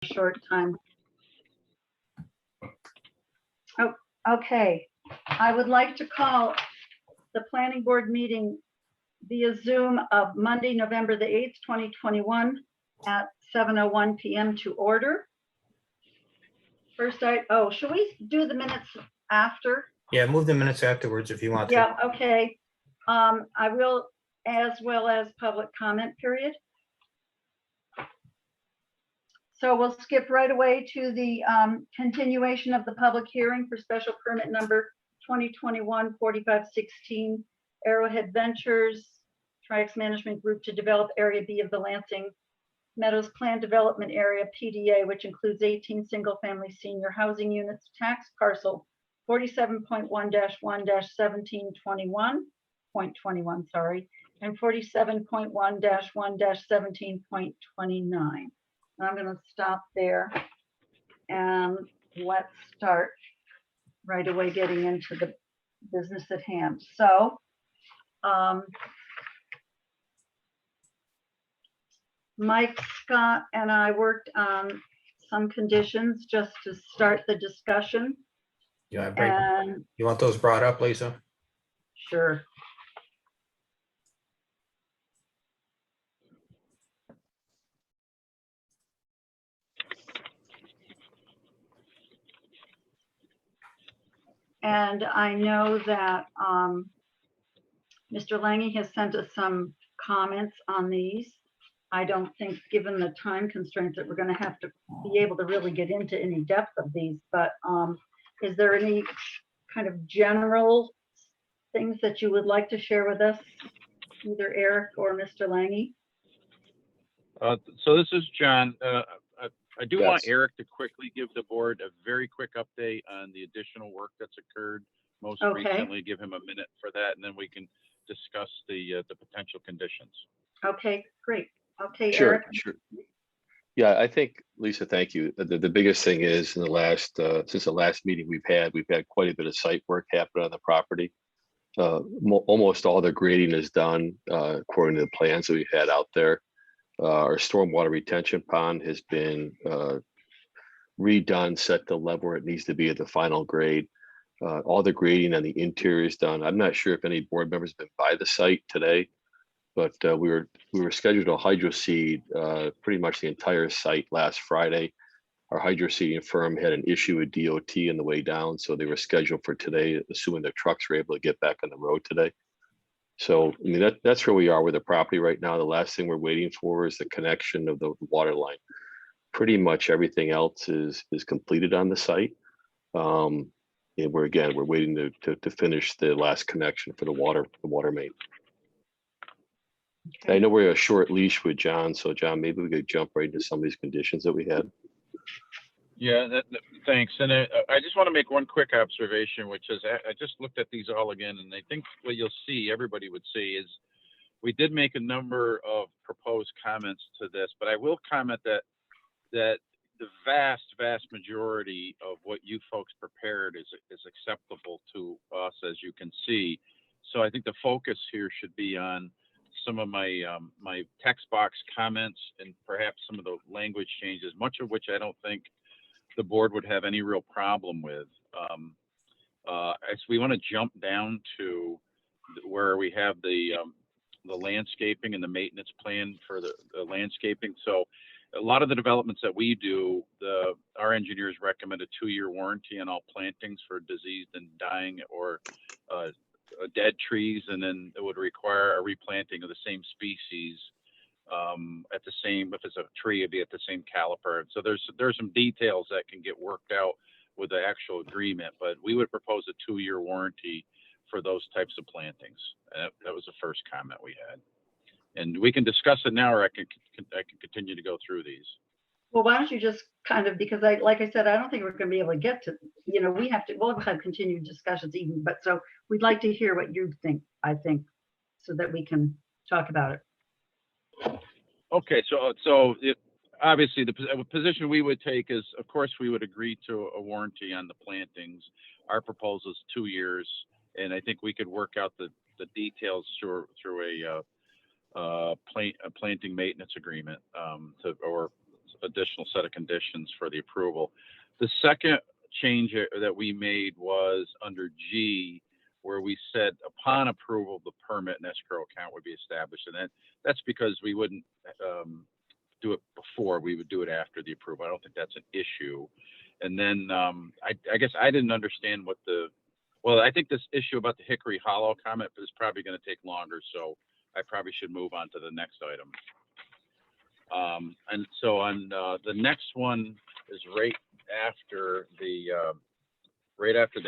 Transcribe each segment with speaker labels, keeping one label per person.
Speaker 1: short time. Oh, okay. I would like to call the planning board meeting via Zoom of Monday, November the 8th, 2021 at 7:01 p.m. to order. First, should we do the minutes after?
Speaker 2: Yeah, move the minutes afterwards if you want to.
Speaker 1: Yeah, okay. I will, as well as public comment period. So we'll skip right away to the continuation of the public hearing for special permit number 2021-4516 Arrowhead Ventures, Tri-X Management Group to develop Area B of the Lansing Meadows Plan Development Area PDA, which includes 18 single-family senior housing units, tax parcel 47.1-1-1721.21, sorry, and 47.1-1-17.29. I'm going to stop there and let's start right away getting into the business at hand. So, Mike, Scott, and I worked on some conditions just to start the discussion.
Speaker 2: Yeah,
Speaker 1: And
Speaker 2: you want those brought up, Lisa?
Speaker 1: sure. And I know that Mr. Lange has sent us some comments on these. I don't think, given the time constraints, that we're going to have to be able to really get into any depth of these, but is there any kind of general things that you would like to share with us, either Eric or Mr. Lange?
Speaker 3: So this is John. I do want
Speaker 4: Yes.
Speaker 3: Eric to quickly give the board a very quick update on the additional work that's occurred most
Speaker 1: Okay.
Speaker 3: recently. Give him a minute for that, and then we can discuss the potential conditions.
Speaker 1: Okay, great. Okay,
Speaker 4: Sure,
Speaker 1: Eric.
Speaker 4: sure. Yeah, I think, Lisa, thank you. The biggest thing is in the last, since the last meeting we've had quite a bit of site work happen on the property. Almost all the grading is done according to the plans that we had out there. Our stormwater retention pond has been redone, set to level where it needs to be at the final grade. All the grading on the interior is done. I'm not sure if any board members have been by the site today, but we were scheduled to hydro seed pretty much the entire site last Friday. Our hydro seeding firm had an issue with DOT on the way down, so they were scheduled for today, assuming their trucks were able to get back on the road today. So, I mean, that's where we are with the property right now. The last thing we're waiting for is the connection of the water line. Pretty much everything else is completed on the site. And we're waiting to finish the last connection for the water main.
Speaker 1: Okay.
Speaker 4: I know we're a short leash with John, so John, maybe we could jump right into some of these conditions that we had.
Speaker 3: Yeah, thanks. And I just want to make one quick observation, which is I just looked at these all again, and I think what you'll see, everybody would see, is we did make a number of proposed comments to this, but I will comment that the vast majority of what you folks prepared is acceptable to us, as you can see. So I think the focus here should be on some of my my text box comments and perhaps some of the language changes, much of which I don't think the board would have any real problem with. As we want to jump down to where we have the landscaping and the maintenance plan for the landscaping. So a lot of the developments that we do, our engineers recommend a 2-year warranty on all plantings for diseased and dying or dead trees, and then it would require a replanting of the same species at the same, if it's a tree, it'd be at the same caliper. So there's some details that can get worked out with the actual agreement, but we would propose a 2-year warranty for those types of plantings. That was the first comment we had, and we can discuss it now, or I can continue to go through these.
Speaker 1: Well, why don't you just kind of, because like I said, I don't think we're going to be able to get to, we'll have continued discussions even, but so we'd like to hear what you think, I think, so that we can talk about it.
Speaker 3: Okay, so obviously the position we would take is, of course, we would agree to a warranty on the plantings. Our proposal is 2 years, and I think we could work out the details through a planting maintenance agreement or additional set of conditions for the approval. The second change that we made was under G, where we said upon approval, the permit and escrow account would be established. And that's because we wouldn't do it before, we would do it after the approval. I don't think that's an issue. And then I guess I didn't understand what well, I think this issue about the Hickory Hollow comment is probably going to take longer, so I probably should move on to the next item. And so on the next one is right after the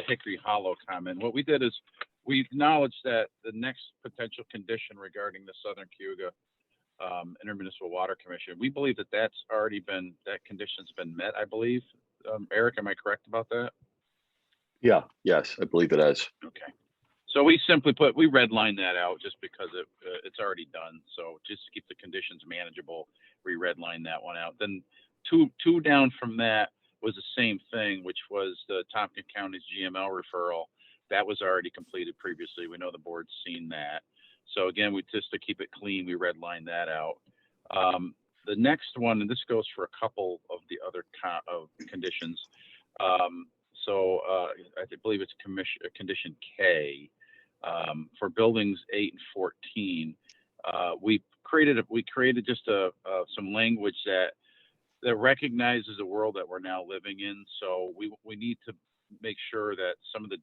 Speaker 3: Hickory Hollow comment. What we did is we acknowledged that the next potential condition regarding the Southern Cayuga Intermunicipal Water Commission, we believe that that condition's been met, I believe. Eric, am I correct about that?
Speaker 4: Yeah, yes, I believe it is.
Speaker 3: Okay. So we simply we redlined that out just because it's already done. So just to keep the conditions manageable, we redlined that one out. Then two down from that was the same thing, which was the Tompkins County's GML referral. That was already completed previously. We know the board's seen that. So again, just to keep it clean, we redlined that out. The next one, and this goes for a couple of the other conditions. I believe it's condition K for buildings 8 and 14. We created just some language that recognizes the world that we're now living in. So we need to make sure that some of the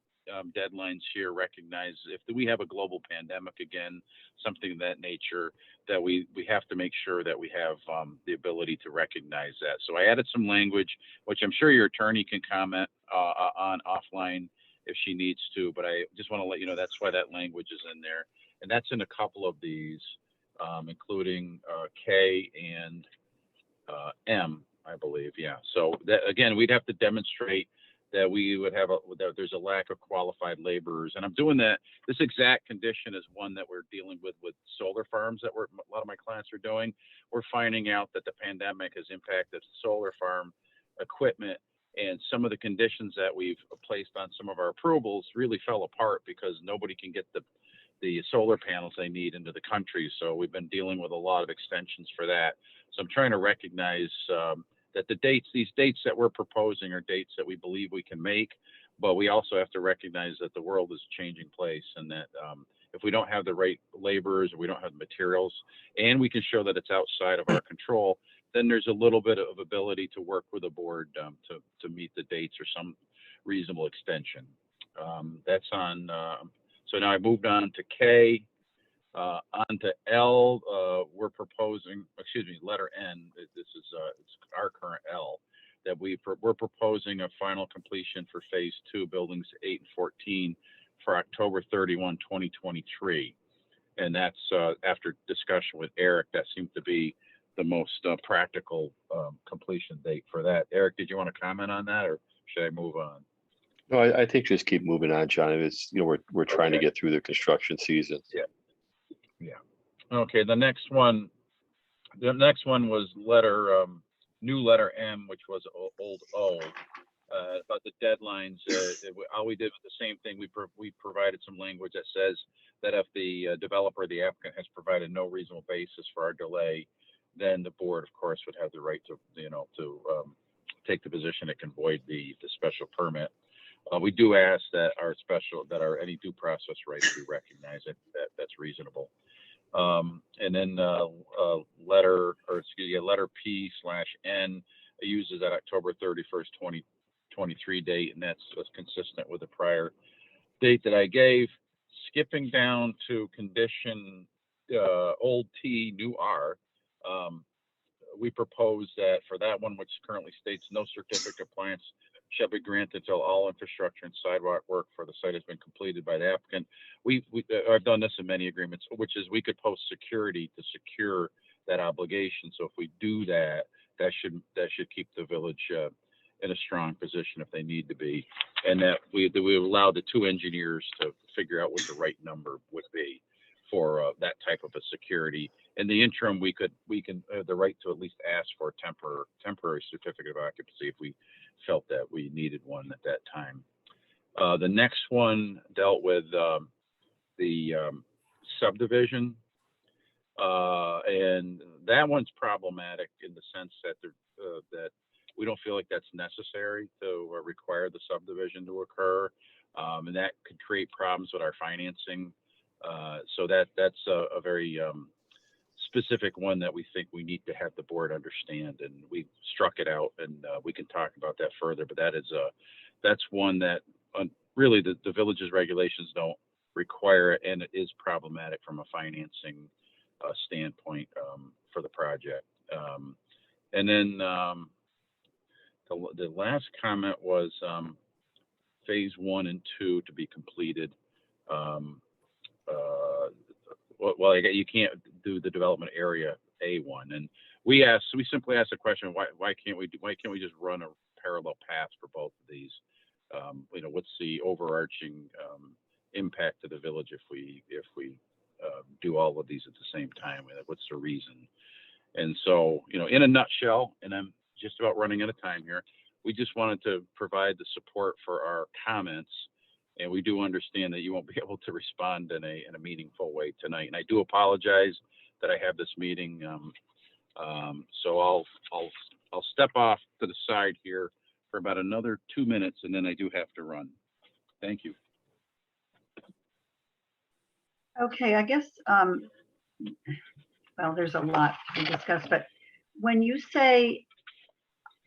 Speaker 3: deadlines here recognize if we have a global pandemic again, something of that nature, that we have to make sure that we have the ability to recognize that. So I added some language, which I'm sure your attorney can comment on offline if she needs to, but I just want to let you know that's why that language is in there. And that's in a couple of these, including K and M, I believe. Yeah. So that, again, we'd have to demonstrate that we would have that there's a lack of qualified laborers. And I'm doing that. This exact condition is one that we're dealing with solar farms that a lot of my clients are doing. We're finding out that the pandemic has impacted solar farm equipment, and some of the conditions that we've placed on some of our approvals really fell apart because nobody can get the solar panels they need into the country. So we've been dealing with a lot of extensions for that. So I'm trying to recognize that these dates that we're proposing are dates that we believe we can make, but we also have to recognize that the world is a changing place, and that if we don't have the right laborers or we don't have the materials, and we can show that it's outside of our control, then there's a little bit of ability to work with the board to meet the dates or some reasonable extension. That's on. So now I moved on to K. On to L, we're proposing, letter N, this is it's our current L, that we're proposing a final completion for phase 2, buildings 8 and 14 for October 31, 2023. And that's after discussion with Eric, that seems to be the most practical completion date for that. Eric, did you want to comment on that, or should I move on?
Speaker 4: No, I think just keep moving on, John. It's, we're trying to get through the construction season.
Speaker 3: Yeah. Okay, the next one was new letter M, which was old O, about the deadlines. All we did was the same thing. We provided some language that says that if the developer or the applicant has provided no reasonable basis for our delay, then the board, of course, would have the right to take the position it can void the special permit. We do ask that our any due process rights be recognized. That's reasonable. And then letter P/N uses that October 31st, 2023 date, and that's consistent with the prior date that I gave. Skipping down to condition old T, new R, we propose that for that one, which currently states no certificate of compliance shall be granted until all infrastructure and sidewalk work for the site has been completed by the applicant. I've done this in many agreements, which is we could post security to secure that obligation. So if we do that, that should keep the village in a strong position if they need to be, and that we allow the 2 engineers to figure out what the right number would be for that type of a security. In the interim, we can have the right to at least ask for a temporary certificate of occupancy if we felt that we needed one at that time. The next one dealt with the subdivision. And that one's problematic in the sense that that we don't feel like that's necessary to require the subdivision to occur. And that could create problems with our financing. So that's a very specific one that we think we need to have the board understand, and we struck it out, and we can talk about that further. But that's one that really the village's regulations don't require it, and it is problematic from a financing standpoint for the project. And then the last comment was phase 1 and 2 to be completed. Well, you can't do the development area A1, and we simply asked the question, why can't we just run a parallel path for both of these? What's the overarching impact to the village if we do all of these at the same time? What's the reason? And so, in a nutshell, and I'm just about running out of time here, we just wanted to provide the support for our comments. And we do understand that you won't be able to respond in a meaningful way tonight. And I do apologize that I have this meeting. So I'll step off to the side here for about another 2 minutes, and then I do have to run. Thank you.
Speaker 1: Okay, I guess, well, there's a lot to be discussed, but when you say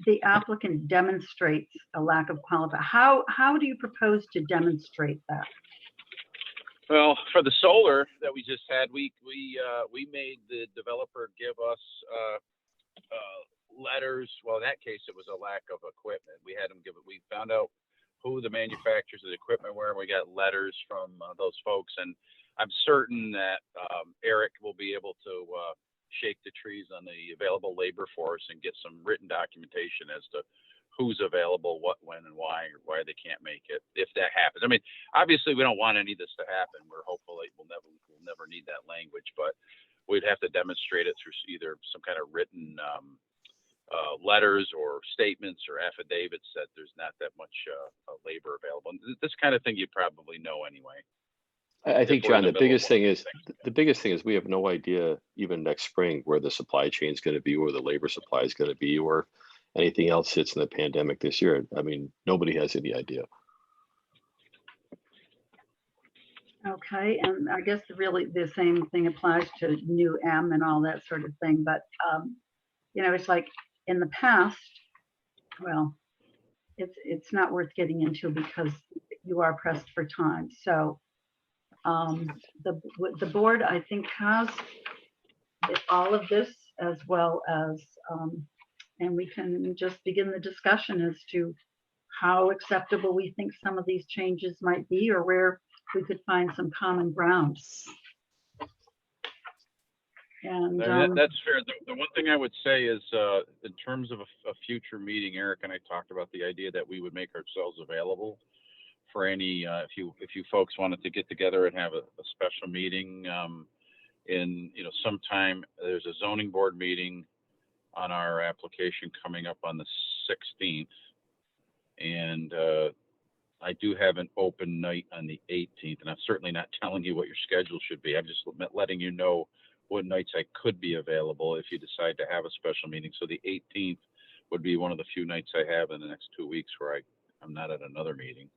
Speaker 1: the applicant demonstrates a lack of qualification, how do you propose to demonstrate that?
Speaker 3: Well, for the solar that we just had, we made the developer give us letters. Well, in that case, it was a lack of equipment. We had them give it. We found out who the manufacturers of the equipment were, and we got letters from those folks. And I'm certain that Eric will be able to shake the trees on the available labor force and get some written documentation as to who's available, what, when, and why, or why they can't make it, if that happens. I mean, obviously we don't want any of this to happen. We're hopeful that we'll never need that language, but we'd have to demonstrate it through either some kind of written letters or statements or affidavits that there's not that much labor available. And this kind of thing you probably know anyway.
Speaker 4: I think, John, the biggest thing is we have no idea even next spring where the supply chain is going to be, where the labor supply is going to be, or anything else hits in the pandemic this year. I mean, nobody has any idea.
Speaker 1: Okay, and I guess really the same thing applies to new M and all that sort of thing. But, it's like in the past, well, it's not worth getting into because you are pressed for time. So the board, I think, has all of this as well as, and we can just begin the discussion as to how acceptable we think some of these changes might be, or where we could find some common ground. And
Speaker 3: that's fair. The one thing I would say is, in terms of a future meeting, Eric and I talked about the idea that we would make ourselves available for any, if you folks wanted to get together and have a special meeting in, sometime. There's a zoning board meeting on our application coming up on the 16th. And I do have an open night on the 18th, and I'm certainly not telling you what your schedule should be. I'm just letting you know what nights I could be available if you decide to have a special meeting. So the 18th would be one of the few nights I have in the next 2 weeks where I'm not at another meeting.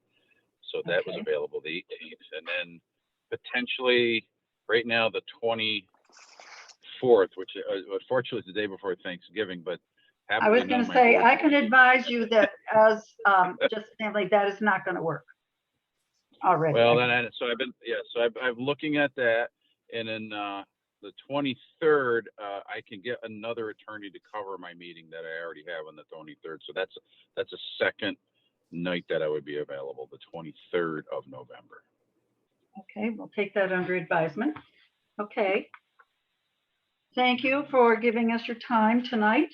Speaker 3: So that was available the 18th, and then potentially right now the 24th, which unfortunately is the day before Thanksgiving, but
Speaker 1: I was going to say, I can advise you that as just family, that is not going to work already.
Speaker 3: Well, then, I'm looking at that, and then the 23rd, I can get another attorney to cover my meeting that I already have on the 23rd. So that's a second night that I would be available, the 23rd of November.
Speaker 1: Okay, we'll take that under advisement. Okay. Thank you for giving us your time tonight.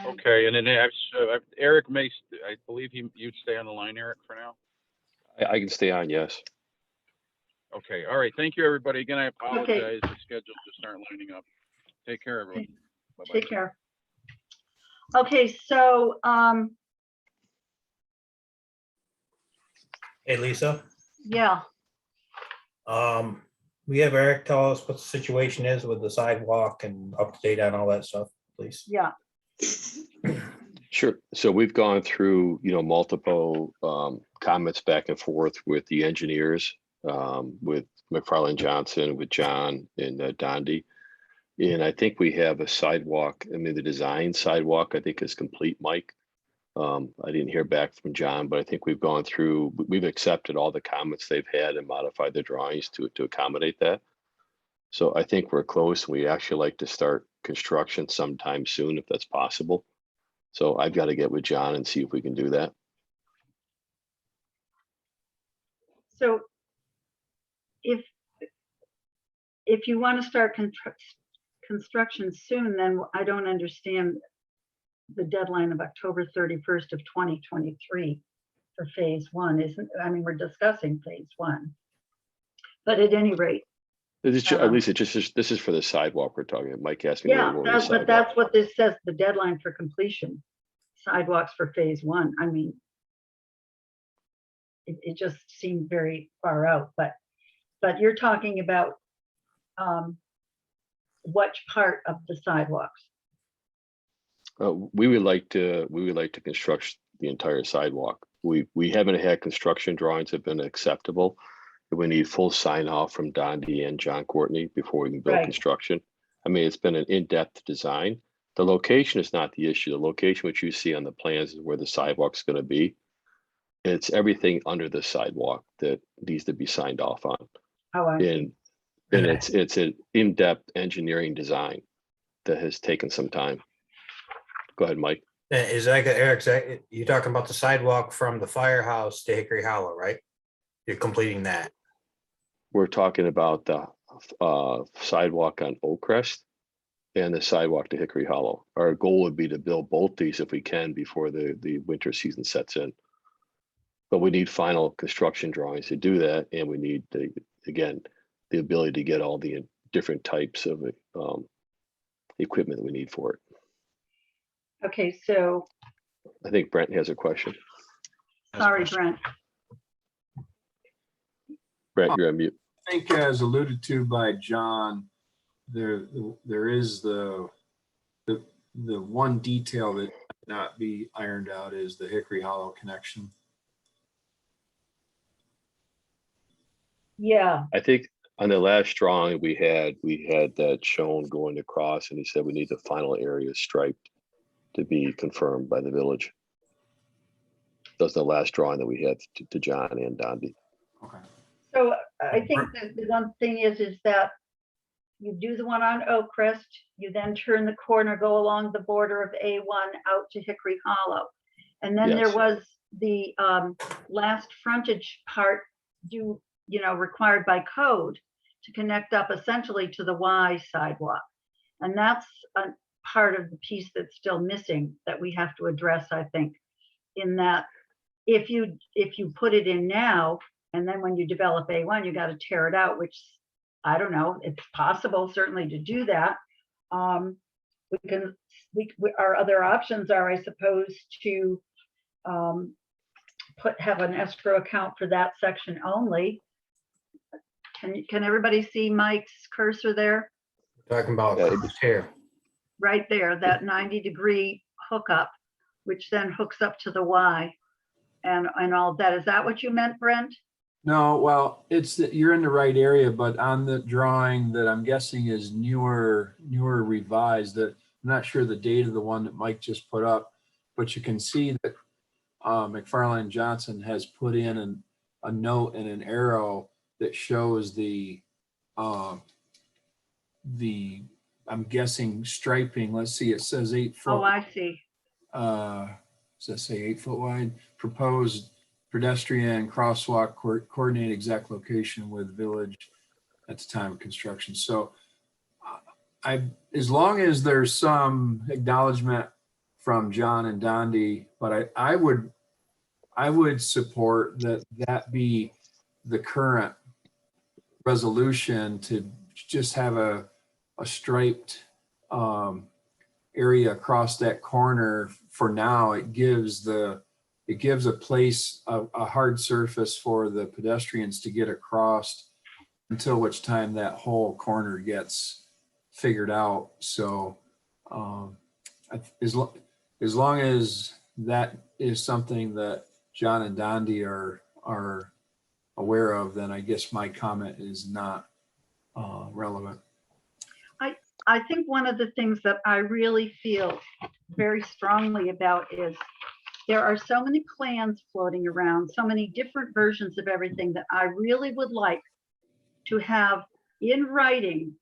Speaker 3: Okay, and then Eric I believe you'd stay on the line, Eric, for now?
Speaker 4: I can stay on, yes.
Speaker 3: Okay, all right. Thank you, everybody. Again, I apologize. The schedules just aren't lining up. Take care, everyone. Bye-bye.
Speaker 1: Take care. Okay, so
Speaker 2: Hey, Lisa.
Speaker 1: yeah.
Speaker 2: We have Eric tell us what the situation is with the sidewalk and up to date on all that stuff, please.
Speaker 1: Yeah,
Speaker 4: Sure. So we've gone through, multiple comments back and forth with the engineers, with McFarland Johnson, with John and Dondi. And I think we have a sidewalk. I mean, the design sidewalk, I think is complete, Mike. I didn't hear back from John, but I think we've accepted all the comments they've had and modified the drawings to accommodate that. So I think we're close. We actually like to start construction sometime soon if that's possible. So I've got to get with John and see if we can do that.
Speaker 1: so if you want to start construction soon, then I don't understand the deadline of October 31st of 2023 for phase one, I mean, we're discussing phase one. But at any rate.
Speaker 4: At least this is for the sidewalk we're talking about. Mike asked me.
Speaker 1: Yeah, but that's what this says, the deadline for completion, sidewalks for phase one. I mean, it just seemed very far out, but you're talking about which part of the sidewalks?
Speaker 4: We would like to construct the entire sidewalk. We haven't had construction drawings have been acceptable. We need full sign off from Dondi and John Courtney before we can build
Speaker 1: Right.
Speaker 4: construction. I mean, it's been an in-depth design. The location is not the issue. The location which you see on the plans is where the sidewalk's going to be. It's everything under the sidewalk that needs to be signed off on.
Speaker 1: Oh,
Speaker 4: And it's an in-depth engineering design that has taken some time. Go ahead, Mike.
Speaker 2: Is that, Eric, you're talking about the sidewalk from the firehouse to Hickory Hollow, right? You're completing that.
Speaker 4: We're talking about the sidewalk on Oak Crest and the sidewalk to Hickory Hollow. Our goal would be to build both these if we can before the winter season sets in. But we need final construction drawings to do that, and we need the ability to get all the different types of equipment that we need for it.
Speaker 1: okay, so,
Speaker 4: I think Brent has a question.
Speaker 1: sorry, Brent.
Speaker 4: Brent, you're on mute.
Speaker 5: I think as alluded to by John, there is the one detail that might not be ironed out is the Hickory Hollow connection.
Speaker 1: Yeah,
Speaker 4: I think on the last drawing we had that shown going across, and he said we need the final area striped to be confirmed by the village. That's the last drawing that we had to John and Dondi.
Speaker 5: Okay.
Speaker 1: so I think that the one thing is that you do the one on Oak Crest, you then turn the corner, go along the border of A1 out to Hickory Hollow. And then there
Speaker 4: Yes.
Speaker 1: was the last frontage part required by code to connect up essentially to the Y sidewalk. And that's a part of the piece that's still missing that we have to address, I think, in that if you put it in now, and then when you develop A1, you got to tear it out, which I don't know, it's possible certainly to do that. Our other options are, I suppose, to have an escrow account for that section only. Can everybody see Mike's cursor there?
Speaker 2: Talking about here.
Speaker 1: Right there, that 90-degree hookup, which then hooks up to the Y and all that. Is that what you meant, Brent?
Speaker 5: No, well, you're in the right area, but on the drawing that I'm guessing is newer revised, that I'm not sure the date of the one that Mike just put up, but you can see that McFarland Johnson has put in a note and an arrow that shows I'm guessing striping. Let's see, it says 8 foot.
Speaker 1: Oh, I see.
Speaker 5: Does that say 8 foot wide? Proposed pedestrian crosswalk coordinate exact location with village at the time of construction. So as long as there's some acknowledgement from John and Dondi, but I would support that be the current resolution, to just have a striped area across that corner. For now, it gives a place, a hard surface for the pedestrians to get across until which time that whole corner gets figured out. So as long as that is something that John and Dondi are aware of, then I guess my comment is not relevant.
Speaker 1: I think one of the things that I really feel very strongly about is there are so many plans floating around, so many different versions of everything that I really would like to have in writing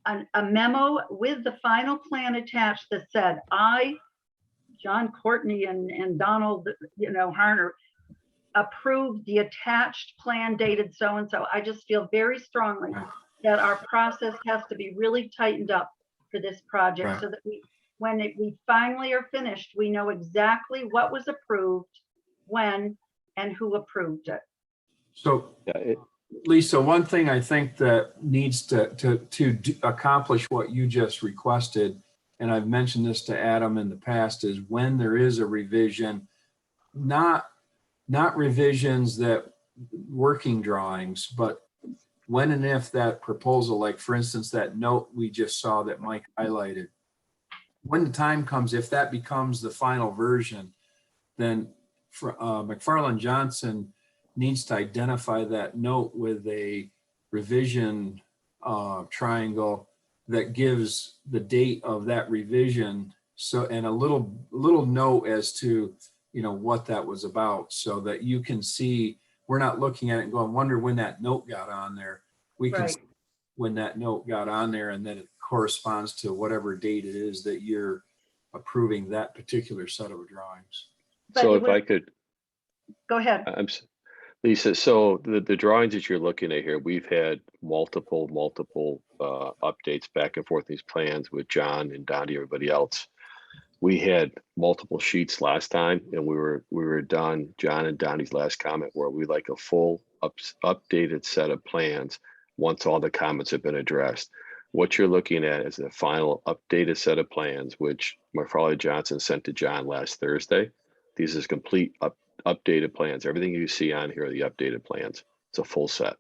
Speaker 1: a memo with the final plan attached that said, I, John Courtney and Donald, Harner, approved the attached plan dated so-and-so. I just feel very strongly that our process has to be really tightened up for this project,
Speaker 5: Right.
Speaker 1: so that when we finally are finished, we know exactly what was approved, when, and who approved it.
Speaker 5: So
Speaker 4: Yeah,
Speaker 5: Lisa, one thing I think that needs to accomplish what you just requested, and I've mentioned this to Adam in the past, is when there is a revision, not revisions that working drawings, but when and if that proposal, like for instance, that note we just saw that Mike highlighted, when the time comes, if that becomes the final version, then McFarland Johnson needs to identify that note with a revision triangle that gives the date of that revision. So, and a little note as to, what that was about, so that you can see, we're not looking at it and going, wonder when that note got on there. We can
Speaker 1: Right.
Speaker 5: see when that note got on there, and then it corresponds to whatever date it is that you're approving that particular set of drawings.
Speaker 1: But
Speaker 4: so
Speaker 1: it
Speaker 4: if
Speaker 1: would-
Speaker 4: I could,
Speaker 1: Go ahead.
Speaker 4: Lisa, so the drawings that you're looking at here, we've had multiple updates back and forth, these plans with John and Donnie, everybody else. We had multiple sheets last time, and we were done. John and Donnie's last comment where we like a full updated set of plans once all the comments have been addressed. What you're looking at is the final updated set of plans, which McFarland Johnson sent to John last Thursday. These is complete updated plans. Everything you see on here are the updated plans. It's a full set.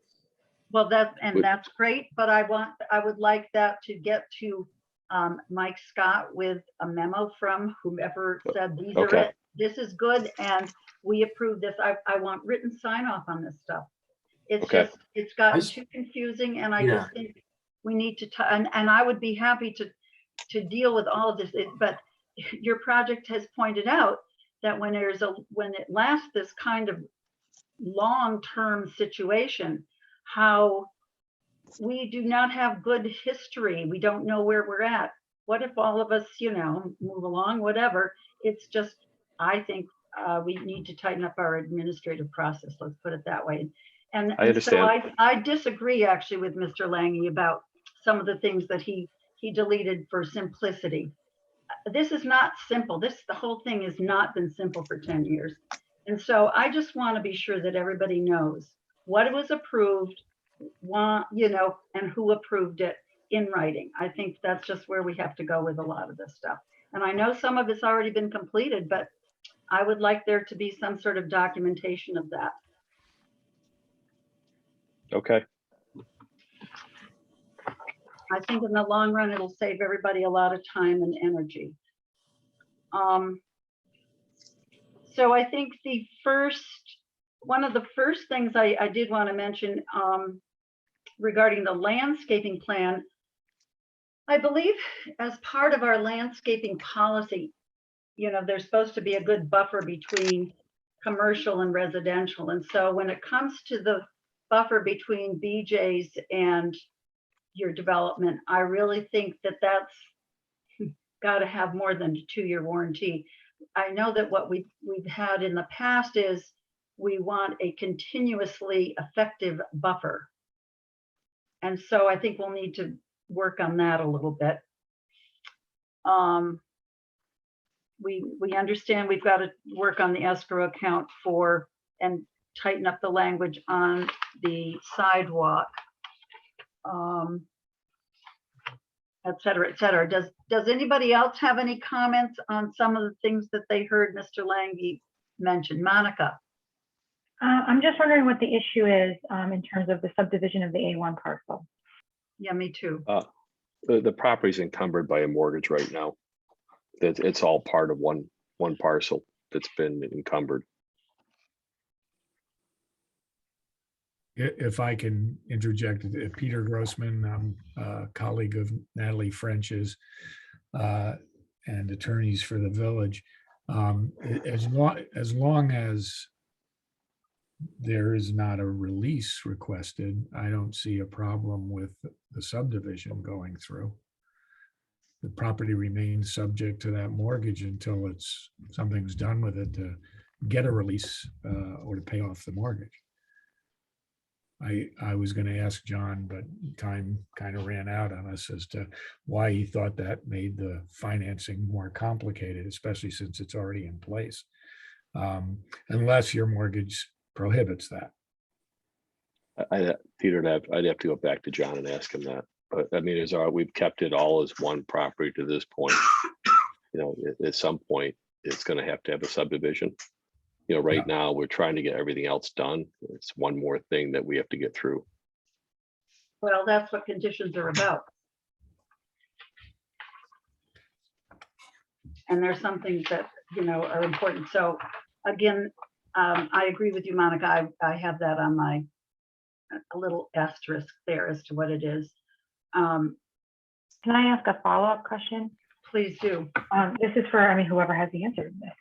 Speaker 1: Well, that's
Speaker 4: Would-
Speaker 1: great, but I would like that to get to Mike Scott with a memo from whomever said, these are
Speaker 4: Okay.
Speaker 1: it, this is good, and we approve this. I want written sign off on this stuff. It's
Speaker 4: Okay.
Speaker 1: just, it's gotten
Speaker 5: I s-
Speaker 1: too confusing, and I
Speaker 5: Yeah.
Speaker 1: just think we need to, and I would be happy to deal with all of this, but your project has pointed out that when it lasts this kind of long-term situation, how we do not have good history. We don't know where we're at. What if all of us, move along, whatever? It's just, I think we need to tighten up our administrative process. Let's put it that way. And
Speaker 4: I understand.
Speaker 1: so I disagree actually with Mr. Lange about some of the things that he deleted for simplicity. This is not simple. The whole thing has not been simple for 10 years. And so I just want to be sure that everybody knows what was approved, and who approved it in writing. I think that's just where we have to go with a lot of this stuff. And I know some of it's already been completed, but I would like there to be some sort of documentation of that.
Speaker 4: Okay.
Speaker 1: I think in the long run, it'll save everybody a lot of time and energy. So I think one of the first things I did want to mention regarding the landscaping plan, I believe as part of our landscaping policy, there's supposed to be a good buffer between commercial and residential. And so when it comes to the buffer between BJ's and your development, I really think that that's got to have more than a 2-year warranty. I know that what we've had in the past is we want a continuously effective buffer. And so I think we'll need to work on that a little bit. We understand we've got to work on the escrow account and tighten up the language on the sidewalk, et cetera, et cetera. Does anybody else have any comments on some of the things that they heard Mr. Lange mention? Monica?
Speaker 6: I'm just wondering what the issue is in terms of the subdivision of the A1 parcel.
Speaker 1: Yeah, me too.
Speaker 4: The property's encumbered by a mortgage right now. That it's all part of one parcel that's been encumbered.
Speaker 7: If I can interject, Peter Grossman, I'm a colleague of Natalie French's and attorneys for the village. As long as there is not a release requested, I don't see a problem with the subdivision going through. The property remains subject to that mortgage until something's done with it to get a release or to pay off the mortgage. I was going to ask John, but time kind of ran out on us as to why he thought that made the financing more complicated, especially since it's already in place. Unless your mortgage prohibits that.
Speaker 4: Peter, I'd have to go back to John and ask him that. But I mean, we've kept it all as one property to this point. You know, at some point, it's going to have a subdivision. You know, right now, we're trying to get everything else done. It's one more thing that we have to get through.
Speaker 1: Well, that's what conditions are about. And there's some things that, you know, are important. So again, I agree with you, Monica. I have that on a little asterisk there as to what it is.
Speaker 6: Can I ask a follow-up question?
Speaker 1: Please do.
Speaker 6: This is for, whoever has the answer to this.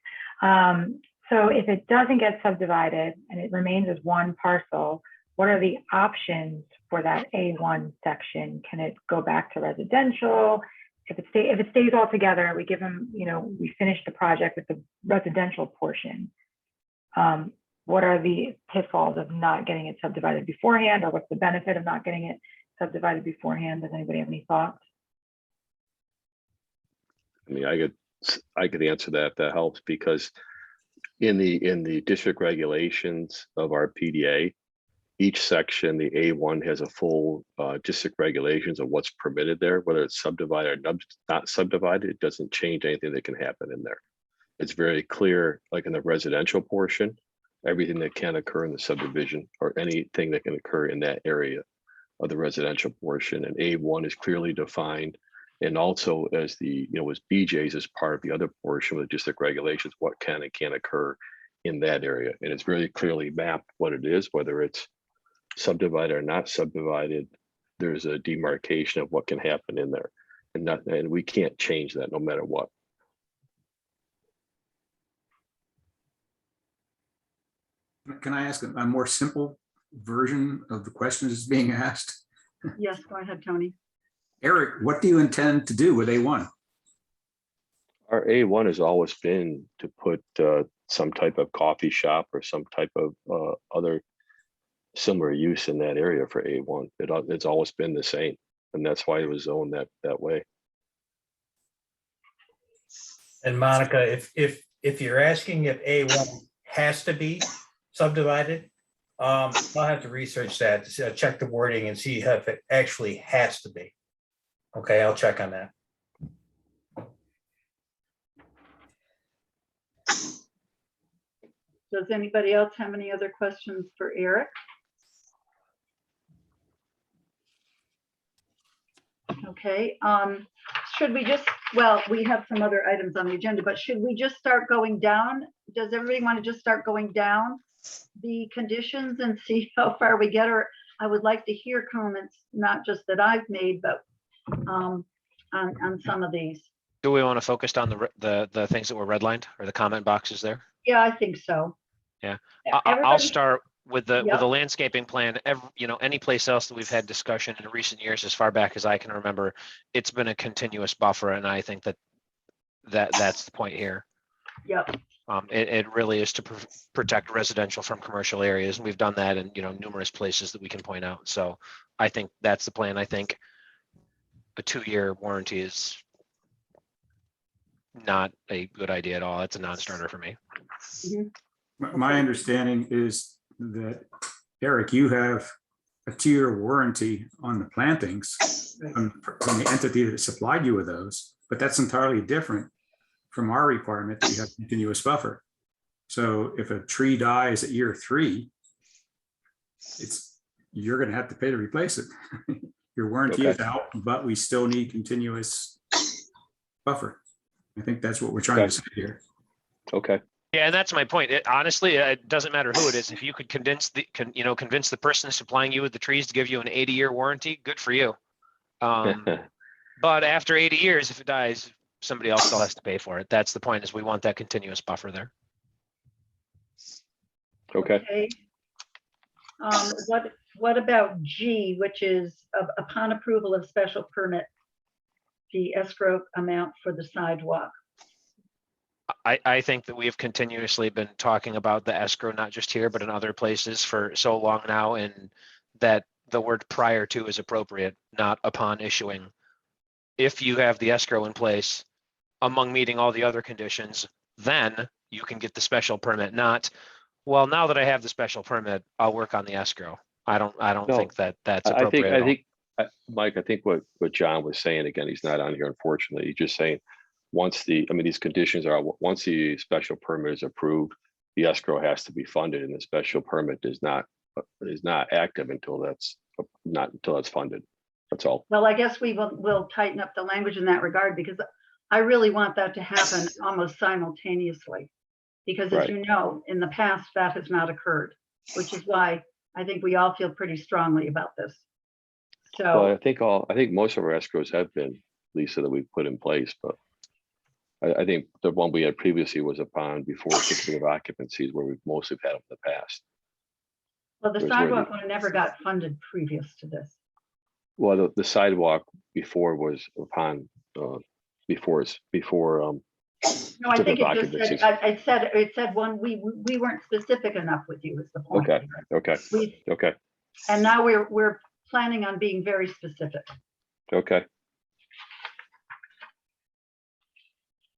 Speaker 6: So if it doesn't get subdivided and it remains as one parcel, what are the options for that A1 section? Can it go back to residential? If it stays all together, we give them, we finish the project with the residential portion. What are the pitfalls of not getting it subdivided beforehand, or what's the benefit of not getting it subdivided beforehand? Does anybody have any thoughts?
Speaker 4: I mean, I could answer that if that helps, because in the district regulations of our PDA, each section, the A1 has a full district regulations of what's permitted there, whether it's subdivided or not subdivided. It doesn't change anything that can happen in there. It's very clear, like in the residential portion, everything that can occur in the subdivision or anything that can occur in that area of the residential portion. And A1 is clearly defined. And also as as BJ's as part of the other portion of the district regulations, what can and can't occur in that area. And it's very clearly mapped what it is, whether it's subdivided or not subdivided. There's a demarcation of what can happen in there. And we can't change that no matter what.
Speaker 8: Can I ask a more simple version of the questions that's being asked?
Speaker 1: Yes, go ahead, Tony.
Speaker 8: Eric, what do you intend to do with A1?
Speaker 4: Our A1 has always been to put some type of coffee shop or some type of other similar use in that area for A1. It's always been the same, and that's why it was zoned that way.
Speaker 2: And Monica, if you're asking if A1 has to be subdivided, I'll have to research that, to check the wording and see if it actually has to be. Okay, I'll check on that.
Speaker 1: Does anybody else have any other questions for Eric? Okay, should we just, well, we have some other items on the agenda, but should we just start going down? Does everybody want to just start going down the conditions and see how far we get? Or I would like to hear comments, not just that I've made, but on some of these.
Speaker 9: Do we want to focus on the things that were redlined, or the comment boxes there?
Speaker 1: Yeah, I think so.
Speaker 9: Yeah,
Speaker 1: Yeah,
Speaker 9: I'll
Speaker 1: everybody-
Speaker 9: start with the
Speaker 1: Yep.
Speaker 9: landscaping plan. Any place else that we've had discussion in recent years, as far back as I can remember, it's been a continuous buffer, and I think that's the point here.
Speaker 1: Yep.
Speaker 9: It really is to protect residential from commercial areas, and we've done that in numerous places that we can point out. So I think that's the plan. I think a 2-year warranty is not a good idea at all. It's a non-starter for me.
Speaker 8: My understanding is that, Eric, you have a 2-year warranty on the plantings from the entity that supplied you with those, but that's entirely different from our requirement that you have continuous buffer. So if a tree dies at year 3, you're going to have to pay to replace it. Your warranty is
Speaker 4: Okay.
Speaker 8: out, but we still need continuous buffer. I think that's what we're trying to say here.
Speaker 4: Okay.
Speaker 9: Yeah, and that's my point. Honestly, it doesn't matter who it is. If you could convince the person supplying you with the trees to give you an 80-year warranty, good for you. But after 80 years, if it dies, somebody else still has to pay for it. That's the point, is we want that continuous buffer there.
Speaker 4: Okay.
Speaker 1: What about G, which is upon approval of special permit, the escrow amount for the sidewalk?
Speaker 9: I think that we have continuously been talking about the escrow, not just here, but in other places for so long now, and that the word prior to is appropriate, not upon issuing. If you have the escrow in place, among meeting all the other conditions, then you can get the special permit, not, well, now that I have the special permit, I'll work on the escrow. I don't
Speaker 4: No,
Speaker 9: think that that's
Speaker 4: I think,
Speaker 9: appropriate at all.
Speaker 4: Mike, I think what John was saying, again, he's not on here, unfortunately. He's just saying, these conditions are, once the special permit is approved, the escrow has to be funded, and the special permit is not active until that's funded. That's all.
Speaker 1: Well, I guess we'll tighten up the language in that regard, because I really want that to happen almost simultaneously. Because as
Speaker 4: Right.
Speaker 1: you know, in the past, that has not occurred, which is why I think we all feel pretty strongly about this.
Speaker 4: Well,
Speaker 1: So,
Speaker 4: I think most of our escrows have been, Lisa, that we've put in place, but I think the one we had previously was upon before certificate of occupancies, where we've mostly had them in the past.
Speaker 1: well, the
Speaker 4: There's where
Speaker 1: sidewalk one never got funded previous to this.
Speaker 4: Well, the sidewalk before was upon, before.
Speaker 1: No, I think
Speaker 4: certificate of
Speaker 1: it just said,
Speaker 4: occupancies.
Speaker 1: it said one, we weren't specific enough with you is the point.
Speaker 4: Okay. Okay, okay,
Speaker 1: And now we're planning on being very specific.
Speaker 4: okay.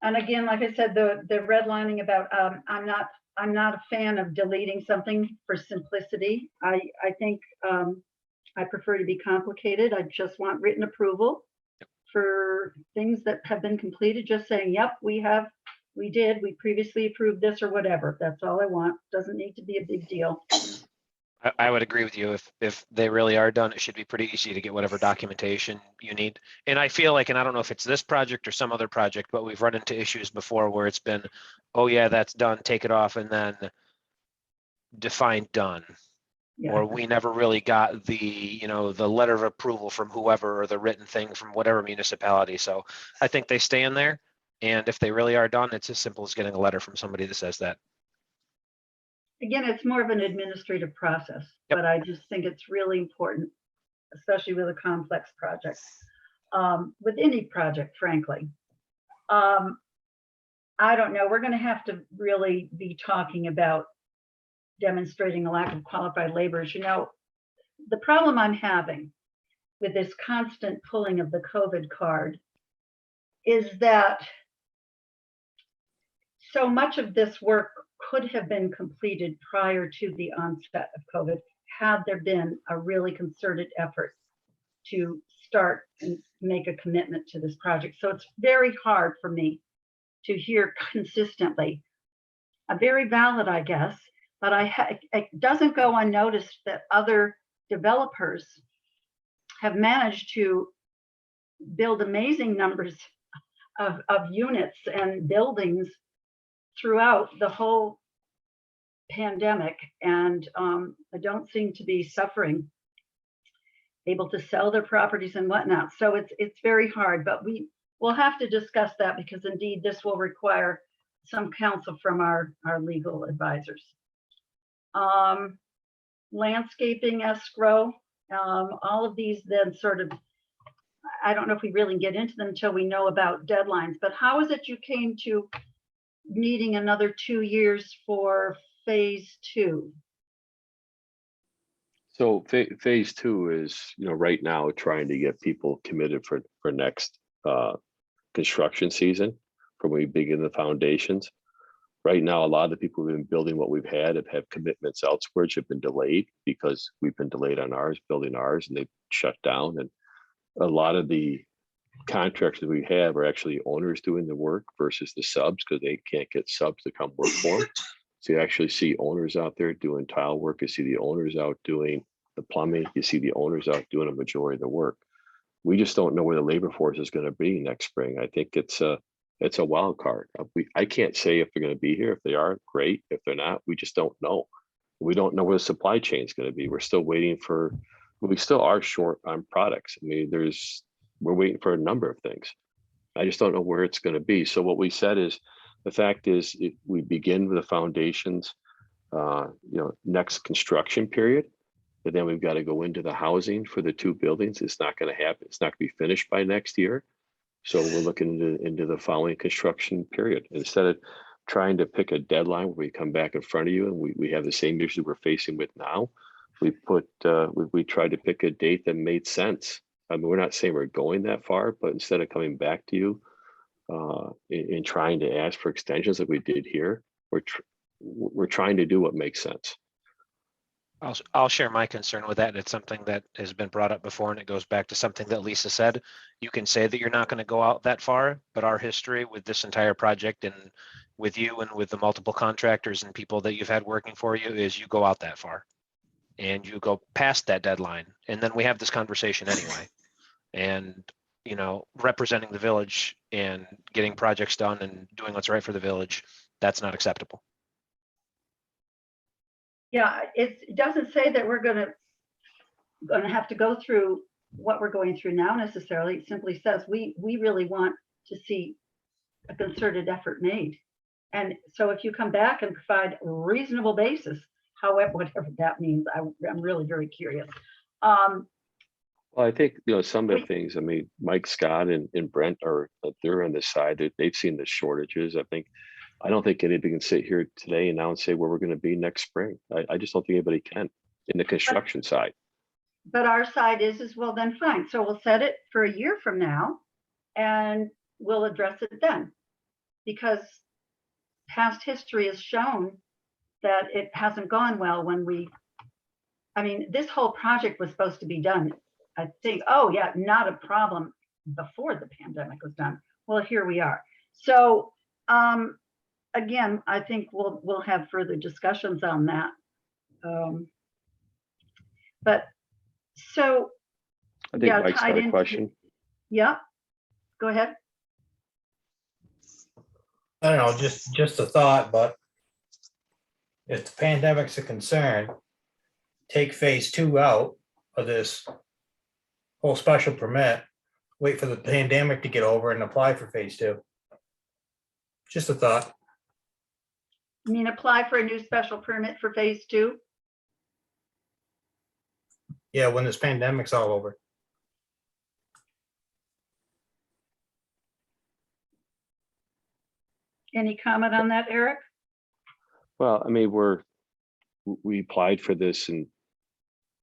Speaker 1: And again, like I said, the redlining about, I'm not a fan of deleting something for simplicity. I think I prefer to be complicated. I just want written approval for things that have been completed, just saying, yep, we previously approved this or whatever. That's all I want. Doesn't need to be a big deal.
Speaker 9: I would agree with you. If they really are done, it should be pretty easy to get whatever documentation you need. And I feel like, and I don't know if it's this project or some other project, but we've run into issues before where it's been, oh yeah, that's done, take it off, and then define done.
Speaker 1: Yeah.
Speaker 9: Or we never really got the letter of approval from whoever, or the written thing from whatever municipality. So I think they stay in there. And if they really are done, it's as simple as getting a letter from somebody that says that.
Speaker 1: Again, it's more of an administrative process,
Speaker 9: Yep.
Speaker 1: but I just think it's really important, especially with a complex project, with any project, frankly. I don't know, we're going to have to really be talking about demonstrating a lack of qualified laborers. You know, the problem I'm having with this constant pulling of the COVID card is that so much of this work could have been completed prior to the onset of COVID, had there been a really concerted effort to start and make a commitment to this project. So it's very hard for me to hear consistently, very valid, I guess, but it doesn't go unnoticed that other developers have managed to build amazing numbers of units and buildings throughout the whole pandemic, and I don't seem to be suffering, able to sell their properties and whatnot. So it's very hard, but we'll have to discuss that, because indeed this will require some counsel from our legal advisors. Landscaping escrow, all of these then sort of, I don't know if we really get into them until we know about deadlines, but how is it you came to needing another 2 years for phase 2?
Speaker 4: So phase 2 is, right now trying to get people committed for next construction season, from when we begin the foundations. Right now, a lot of the people who've been building what we've had have commitments elsewhere, which have been delayed because we've been delayed on ours, building ours, and they've shut down. And a lot of the contracts that we have are actually owners doing the work versus the subs, because they can't get subs to come work for them. So you actually see owners out there doing tile work. You see the owners out doing the plumbing. You see the owners out doing a majority of the work. We just don't know where the labor force is going to be next spring. I think it's a wild card. I can't say if they're going to be here. If they are, great. If they're not, we just don't know. We don't know where the supply chain is going to be. We're still waiting for. We still are short on products. I mean, we're waiting for a number of things. I just don't know where it's going to be. So what we said is, the fact is, if we begin with the foundations, next construction period, but then we've got to go into the housing for the two buildings. It's not going to happen. It's not going to be finished by next year. So we're looking into the following construction period. Instead of trying to pick a deadline where we come back in front of you and we have the same issues we're facing with now, we tried to pick a date that made sense. I mean, we're not saying we're going that far, but instead of coming back to you in trying to ask for extensions like we did here, we're trying to do what makes sense.
Speaker 9: I'll share my concern with that. It's something that has been brought up before, and it goes back to something that Lisa said. You can say that you're not going to go out that far, but our history with this entire project and with you and with the multiple contractors and people that you've had working for you is you go out that far and you go past that deadline. And then we have this conversation anyway. And, representing the village and getting projects done and doing what's right for the village, that's not acceptable.
Speaker 1: Yeah, it doesn't say that we're gonna have to go through what we're going through now necessarily. It simply says we really want to see a concerted effort made. And so if you come back and provide a reasonable basis, however, whatever that means, I'm really very curious.
Speaker 4: Well, I think, some of the things, I mean, Mike Scott and Brent they're on this side. They've seen the shortages. I don't think anybody can sit here today and now and say where we're going to be next spring. I just don't think anybody can in the construction side.
Speaker 1: But our side is well, then fine. So we'll set it for a year from now and we'll address it then. Because past history has shown that it hasn't gone well this whole project was supposed to be done, I think, not a problem before the pandemic was done. Well, here we are. So, again, I think we'll have further discussions on that.
Speaker 4: I think Mike's got a question.
Speaker 1: Yeah, go ahead.
Speaker 2: I don't know, just a thought, but if the pandemic's a concern, take phase 2 out of this whole special permit, wait for the pandemic to get over and apply for phase 2. Just a thought.
Speaker 1: You mean apply for a new special permit for phase 2?
Speaker 2: Yeah, when this pandemic's all over.
Speaker 1: Any comment on that, Eric?
Speaker 4: Well, I mean, we applied for this in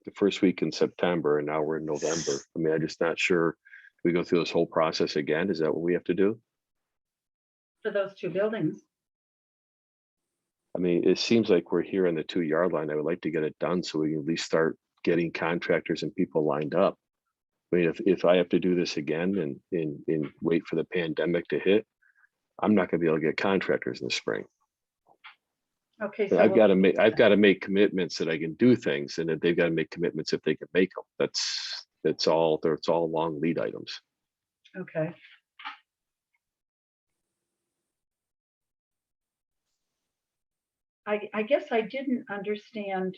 Speaker 4: the first week in September, and now we're in November. I mean, I'm just not sure. We go through this whole process again. Is that what we have to do?
Speaker 1: For those two buildings.
Speaker 4: I mean, it seems like we're here on the 2-yard line. I would like to get it done so we can at least start getting contractors and people lined up. I mean, if I have to do this again and wait for the pandemic to hit, I'm not going to be able to get contractors in the spring.
Speaker 1: Okay, so
Speaker 4: I've got to make commitments that I can do things, and that they've got to make commitments if they can make them. That's all. It's all long lead items.
Speaker 1: okay. I guess I didn't understand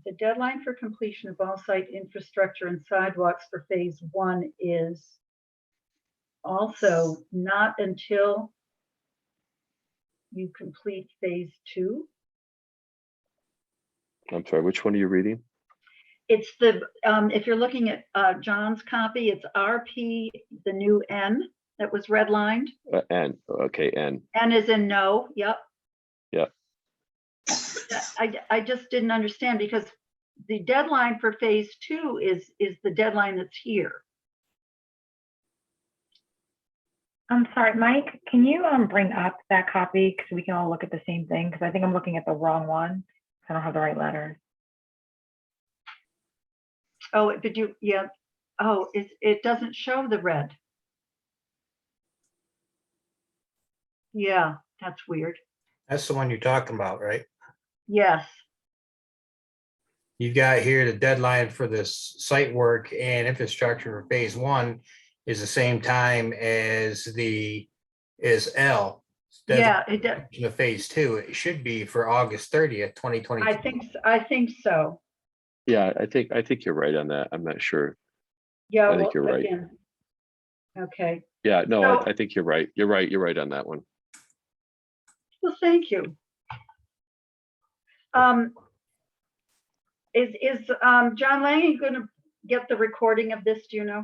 Speaker 1: the deadline for completion of all site infrastructure and sidewalks for phase 1 is also not until you complete phase 2.
Speaker 4: I'm sorry, which one are you reading?
Speaker 1: It's if you're looking at John's copy, it's RP, the new N that was redlined.
Speaker 4: N. Okay, N.
Speaker 1: N is in no. Yep.
Speaker 4: Yep.
Speaker 1: I just didn't understand because the deadline for phase 2 is the deadline that's here.
Speaker 6: I'm sorry, Mike, can you bring up that copy because we can all look at the same thing? Because I think I'm looking at the wrong one. I don't have the right letter.
Speaker 1: Oh, did you? Yeah. Oh, it doesn't show the red. Yeah, that's weird.
Speaker 2: That's the one you're talking about, right?
Speaker 1: Yes,
Speaker 2: You've got here the deadline for this site work and infrastructure for phase one is the same time as L.
Speaker 1: yeah, it,
Speaker 2: The phase two, it should be for August 30th, 2020.
Speaker 1: I think so.
Speaker 4: Yeah, I think you're right on that. I'm not sure.
Speaker 1: Yeah,
Speaker 4: I think
Speaker 1: well,
Speaker 4: you're right.
Speaker 1: again. Okay,
Speaker 4: Yeah, no,
Speaker 1: So-
Speaker 4: I think you're right. You're right on that one.
Speaker 1: well, thank you. Is John Langy gonna get the recording of this, do you know?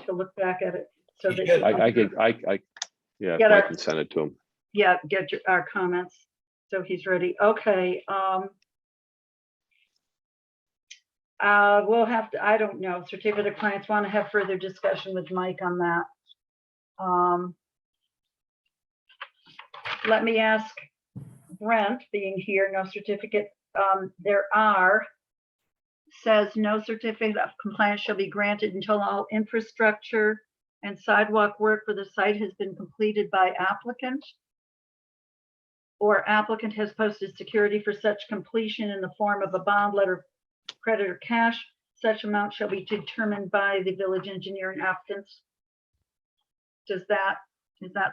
Speaker 1: To look back at it, so
Speaker 2: He
Speaker 1: that.
Speaker 2: should.
Speaker 1: he
Speaker 4: I
Speaker 1: can-
Speaker 4: can, yeah,
Speaker 1: Get
Speaker 4: I
Speaker 1: our-
Speaker 4: can send it to him.
Speaker 1: Yeah, get our comments, so he's ready. Okay, we'll have to, I don't know, certificate of clients want to have further discussion with Mike on that. Let me ask Brent, being here, no certificate, there are, says no certificate of compliance shall be granted until all infrastructure and sidewalk work for the site has been completed by applicant, or applicant has posted security for such completion in the form of a bond, letter of credit, or cash. Such amount shall be determined by the village engineer and applicants. Is that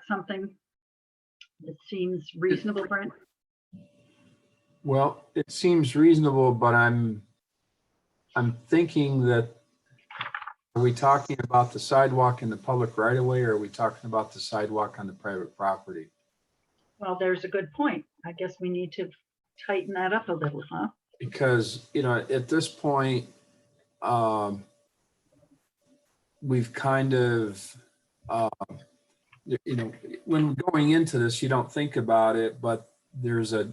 Speaker 1: something that seems reasonable, Brent?
Speaker 5: Well, it seems reasonable, but I'm thinking that, are we talking about the sidewalk in the public right of way, or are we talking about the sidewalk on the private property?
Speaker 1: Well, there's a good point. I guess we need to tighten that up a little, huh?
Speaker 5: Because, at this point, we've kind of, when going into this, you don't think about it, but there's a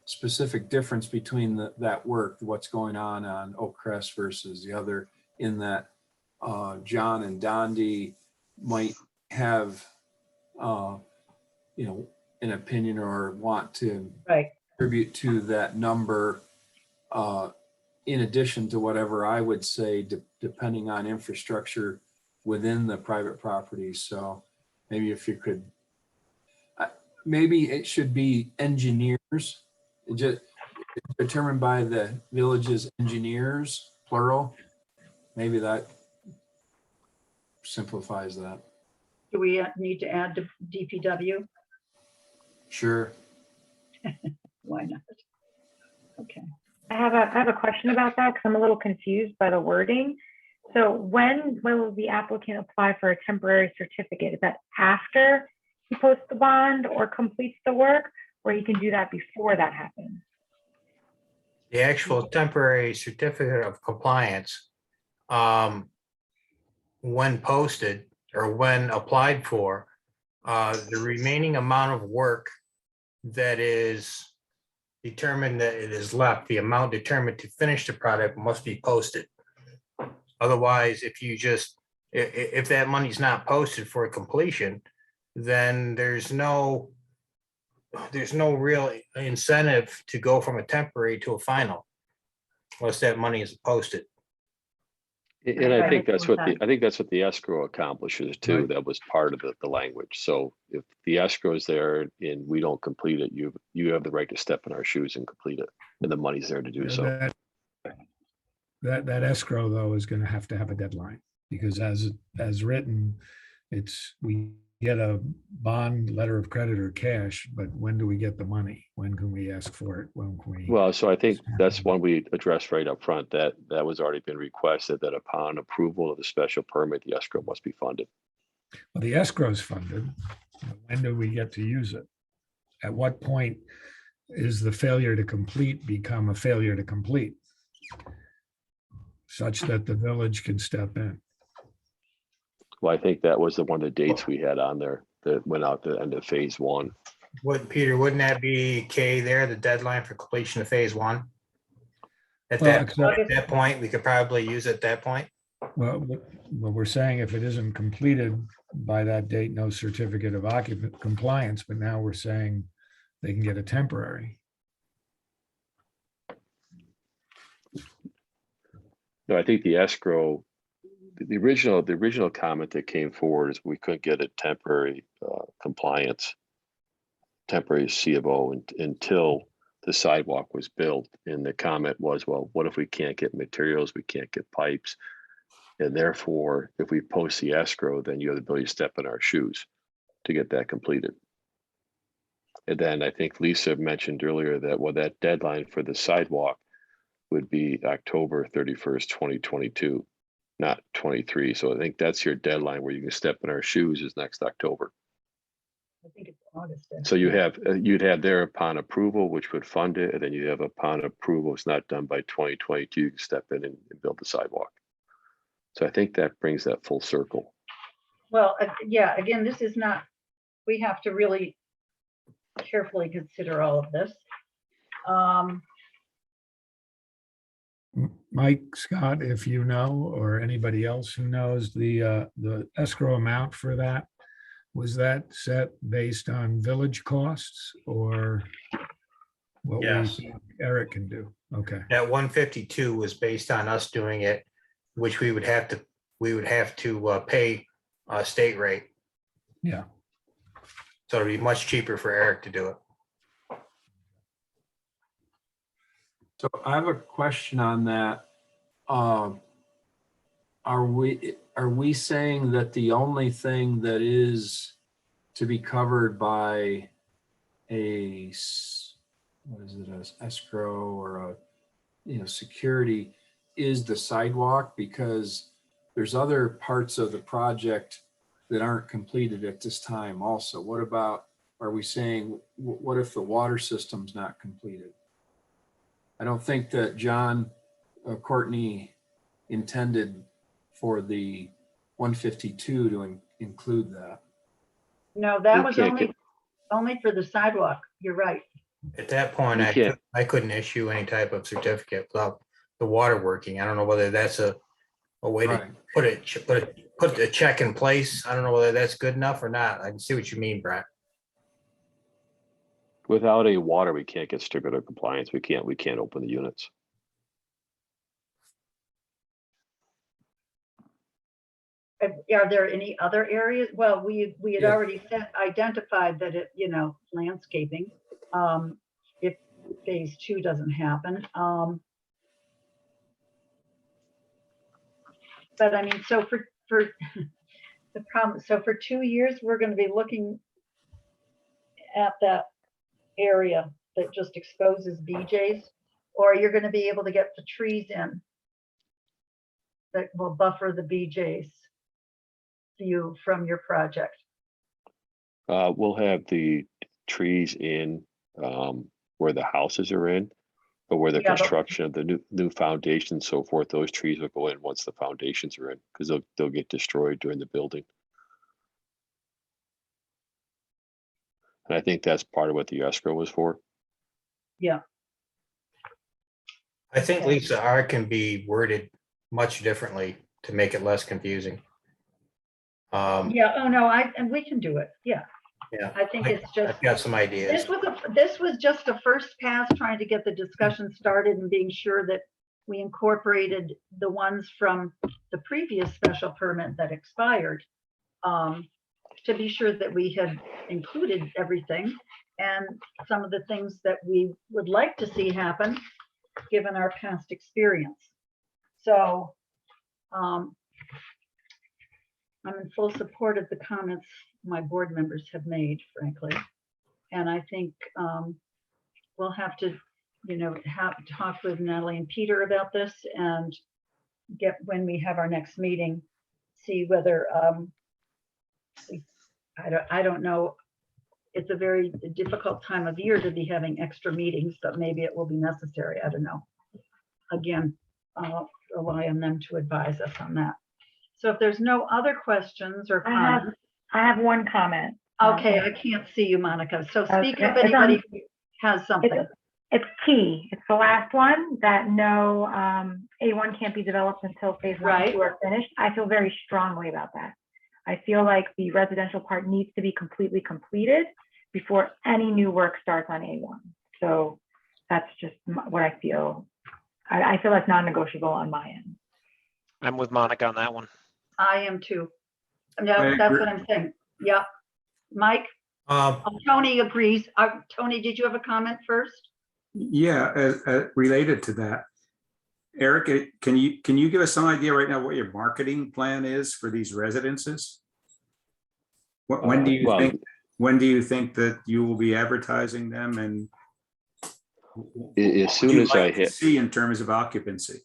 Speaker 5: specific difference between that work, what's going on Oak Crest versus the other, in that John and Dondi might have, an opinion or want to
Speaker 1: Right.
Speaker 5: contribute to that number, in addition to whatever I would say, depending on infrastructure within the private property. So maybe if you could, maybe it should be engineers, just determined by the village's engineers, plural. Maybe that simplifies that.
Speaker 1: Do we need to add to DPW?
Speaker 5: Sure.
Speaker 1: Why not? Okay.
Speaker 6: I have a question about that because I'm a little confused by the wording. So when will the applicant apply for a temporary certificate? Is that after he posts the bond or completes the work, or he can do that before that happens?
Speaker 2: The actual temporary certificate of compliance, when posted or when applied for, the remaining amount of work that is determined that it is left, the amount determined to finish the product must be posted. Otherwise, if that money's not posted for completion, then there's no real incentive to go from a temporary to a final, unless that money is posted.
Speaker 4: And I
Speaker 1: Right.
Speaker 4: think that's what the escrow accomplishes too.
Speaker 5: Right.
Speaker 4: That was part of the language. So if the escrow is there and we don't complete it, you have the right to step in our shoes and complete it, and the money's there to do so.
Speaker 7: That escrow though is going to have a deadline, because as written, we get a bond, letter of credit, or cash, but when do we get the money? When can we ask for it? When can we?
Speaker 4: Well, so I think that's one we addressed right up front, that was already been requested, that upon approval of the special permit, the escrow must be funded.
Speaker 7: Well, the escrow's funded. When do we get to use it? At what point is the failure to complete become a failure to complete, such that the village can step in?
Speaker 4: Well, I think that was one of the dates we had on there that went out the end of phase one.
Speaker 2: Peter, wouldn't that be K there, the deadline for completion of phase one? At
Speaker 7: Well,
Speaker 2: that point, we could probably use it at that point.
Speaker 7: Well, we're saying if it isn't completed by that date, no certificate of occupant compliance, but now we're saying they can get a temporary.
Speaker 4: No, I think the escrow, the original comment that came forward is we couldn't get a temporary compliance. temporary C of O until the sidewalk was built. And the comment was, well, what if we can't get materials, we can't get pipes? And therefore, if we post the escrow, then you have the ability to step in our shoes to get that completed. And then I think Lisa mentioned earlier that, well, that deadline for the sidewalk would be October 31st, 2022, not 23. So I think that's your deadline where you can step in our shoes is next October.
Speaker 1: I think it's August.
Speaker 4: So you have, you'd have there upon approval, which would fund it, and then you have upon approval, it's not done by 2022, you can step in and build the sidewalk. So I think that brings that full circle.
Speaker 1: Well, yeah, again, this is not, we have to really carefully consider all of this.
Speaker 7: Mike, Scott, if you know, or anybody else who knows the escrow amount for that, was that set based on village costs or what we
Speaker 2: Yes.
Speaker 7: think Eric can do? Okay,
Speaker 2: That 152 was based on us doing it, which we would have to pay a state rate.
Speaker 7: yeah.
Speaker 2: So it'd be much cheaper for Eric to do it.
Speaker 5: So I have a question on that. Are we saying that the only thing that is to be covered by what is it, an escrow or a, security is the sidewalk? Because there's other parts of the project that aren't completed at this time also. What about, are we saying, what if the water system's not completed? I don't think that John Courtney intended for the 152 to include that.
Speaker 1: No, that
Speaker 4: You
Speaker 1: was
Speaker 4: can't
Speaker 1: only for the sidewalk. You're right.
Speaker 2: At that point,
Speaker 4: You
Speaker 2: I
Speaker 4: can't-
Speaker 2: couldn't issue any type of certificate without the water working. I don't know whether that's a way to
Speaker 5: Right.
Speaker 2: put a check in place. I don't know whether that's good enough or not. I can see what you mean, Brent.
Speaker 4: Without a water, we can't get certificate of compliance. We can't open the units.
Speaker 1: Are there any other areas? Well, we had
Speaker 5: Yeah.
Speaker 1: already identified that it, landscaping, if phase 2 doesn't happen. But I mean, so for the problem, so for 2 years, we're going to be looking at that area that just exposes BJ's, or you're going to be able to get the trees in that will buffer the BJ's view from your project.
Speaker 4: We'll have the trees in where the houses are in, but where the
Speaker 1: Yeah, but-
Speaker 4: construction of the new foundation and so forth, those trees will go in once the foundations are in, because they'll get destroyed during the building. And I think that's part of what the escrow was for.
Speaker 1: Yeah.
Speaker 2: I think,
Speaker 1: Okay.
Speaker 2: Lisa, R can be worded much differently to make it less confusing.
Speaker 1: Yeah. Oh, no, and we can do it. Yeah.
Speaker 2: Yeah,
Speaker 1: I think it's just,
Speaker 2: I've got some ideas.
Speaker 1: this was just a first pass trying to get the discussion started and being sure that we incorporated the ones from the previous special permit that expired, to be sure that we had included everything and some of the things that we would like to see happen, given our past experience. So I'm in full support of the comments my board members have made, frankly. And I think we'll have to, talk with Natalie and Peter about this and when we have our next meeting, see whether, I don't know. It's a very difficult time of year to be having extra meetings, but maybe it will be necessary. I don't know. Again, I'll rely on them to advise us on that. So if there's no other questions or comments.
Speaker 6: I have one comment.
Speaker 1: Okay, I can't see you, Monica. So speak
Speaker 6: Okay,
Speaker 1: if
Speaker 6: it's on-
Speaker 1: anybody has something.
Speaker 6: It's T. It's the last one, that no A1 can't be developed until phase 1 and
Speaker 1: Right.
Speaker 6: 2 are finished. I feel very strongly about that. I feel like the residential part needs to be completely completed before any new work starts on A1. So that's just what I feel. I feel that's non-negotiable on my end.
Speaker 9: I'm with Monica on that one.
Speaker 1: I am too. No,
Speaker 8: I
Speaker 1: that's
Speaker 8: agree.
Speaker 1: what I'm saying. Yep. Mike? Tony agrees. Tony, did you have a comment first?
Speaker 8: Yeah, related to that, Eric, can you give us some idea right now what your marketing plan is for these residences? When do you
Speaker 4: Well,
Speaker 8: think that you will be advertising them, and
Speaker 4: as
Speaker 8: what
Speaker 4: soon
Speaker 8: would you
Speaker 4: as I
Speaker 8: like to
Speaker 4: hit,
Speaker 8: see in terms of occupancy?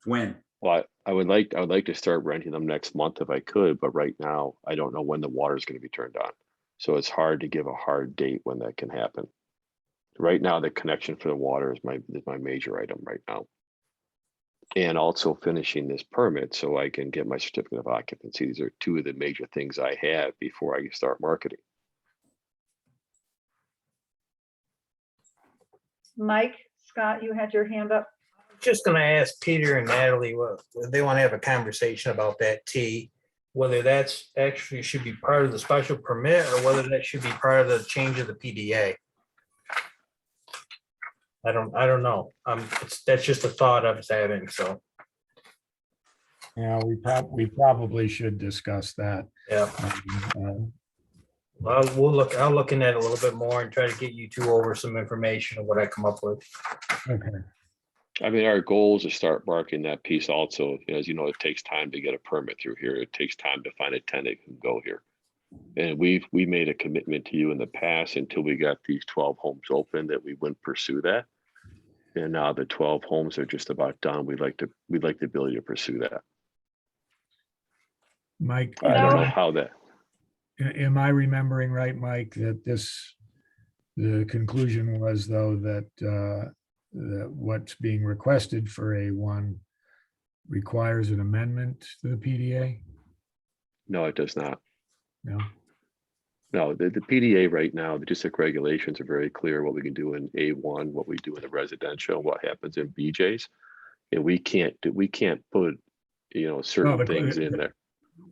Speaker 8: When?
Speaker 4: well, I would like to start renting them next month if I could, but right now I don't know when the water is going to be turned on. So it's hard to give a hard date when that can happen. Right now, the connection for the water is my major item right now. And also finishing this permit so I can get my certificate of occupancy. These are two of the major things I have before I can start marketing.
Speaker 1: Mike, Scott, you had your hand up.
Speaker 2: Just gonna ask Peter and Natalie, what they want to have a conversation about that T, whether that's actually should be part of the special permit or whether that should be part of the change of the PDA. I don't know. That's just a thought I was having, so,
Speaker 7: Yeah, we probably should discuss that.
Speaker 2: yeah. Well, I'll look in that a little bit more and try to get you two over some information of what I come up with.
Speaker 7: Okay.
Speaker 4: I mean, our goal is to start marketing that piece also. As you know, it takes time to get a permit through here. It takes time to find a tenant who can go here. And we made a commitment to you in the past until we got these 12 homes open that we wouldn't pursue that. And now the 12 homes are just about done. We'd like the ability to pursue that.
Speaker 7: Mike,
Speaker 4: I don't know how that.
Speaker 7: am I remembering right, Mike, that the conclusion was though that that what's being requested for A1 requires an amendment to the PDA?
Speaker 4: No, it does not.
Speaker 7: No?
Speaker 4: No, the PDA right now, the district regulations are very clear what we can do in A1, what we do in the residential, what happens in BJ's. And we can't put, certain
Speaker 7: the-
Speaker 4: things in there.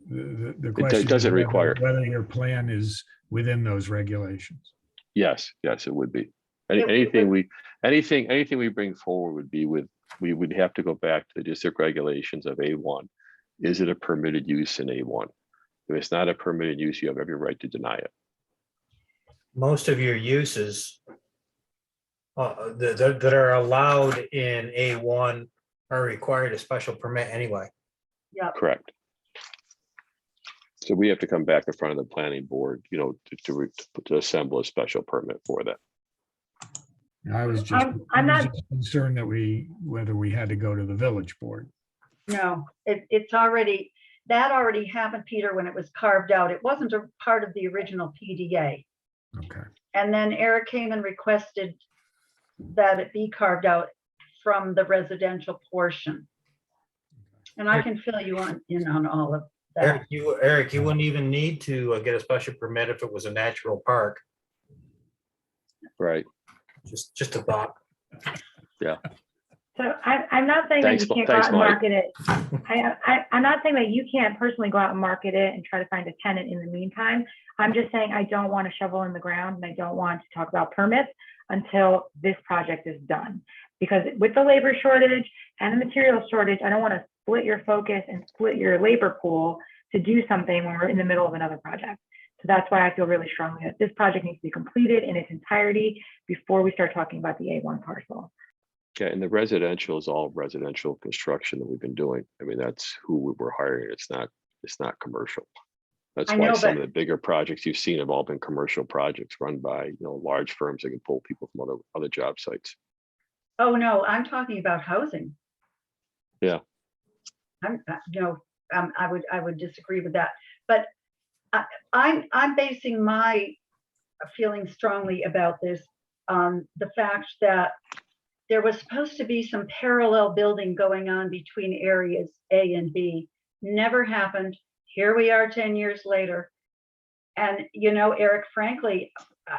Speaker 7: The question is
Speaker 4: doesn't require-
Speaker 7: whether your plan is within those regulations.
Speaker 4: Yes, it would be.
Speaker 1: It-
Speaker 4: Anything we bring forward would be we would have to go back to the district regulations of A1. Is it a permitted use in A1? If it's not a permitted use, you have every right to deny it.
Speaker 2: Most of your uses that are allowed in A1 are required a special permit anyway.
Speaker 4: Correct. So we have to come back in front of the planning board, to assemble a special permit for that.
Speaker 7: I was just
Speaker 6: I'm not-
Speaker 7: concerned that whether we had to go to the village board.
Speaker 1: No, that already happened, Peter, when it was carved out. It wasn't a part of the original PDA.
Speaker 7: Okay.
Speaker 1: And then Eric came and requested that it be carved out from the residential portion. And I can fill you in on all of that.
Speaker 2: Eric, you wouldn't even need to get a special permit if it was a natural park.
Speaker 4: Right.
Speaker 2: Just a thought.
Speaker 6: So I'm not saying that
Speaker 4: Thanks,
Speaker 6: you can't go
Speaker 4: thanks,
Speaker 6: out and
Speaker 4: Mike.
Speaker 6: market it. I'm not saying that you can't personally go out and market it and try to find a tenant in the meantime. I'm just saying I don't want to shovel in the ground and I don't want to talk about permits until this project is done. Because with the labor shortage and the material shortage, I don't want to split your focus and split your labor pool to do something when we're in the middle of another project. So that's why I feel really strongly that this project needs to be completed in its entirety before we start talking about the A1 parcel.
Speaker 4: Yeah, and the residential is all residential construction that we've been doing. I mean, that's who we were hiring. It's not commercial. That's
Speaker 1: I
Speaker 4: why
Speaker 1: know,
Speaker 4: some
Speaker 1: but-
Speaker 4: of the bigger projects you've seen have all been commercial projects run by, large firms that can pull people from other job sites.
Speaker 1: Oh, no, I'm talking about housing.
Speaker 4: Yeah.
Speaker 1: I would disagree with that, but I'm basing my feeling strongly about this on the fact that there was supposed to be some parallel building going on between areas A and B. Never happened. Here we are 10 years later. And, Eric, frankly,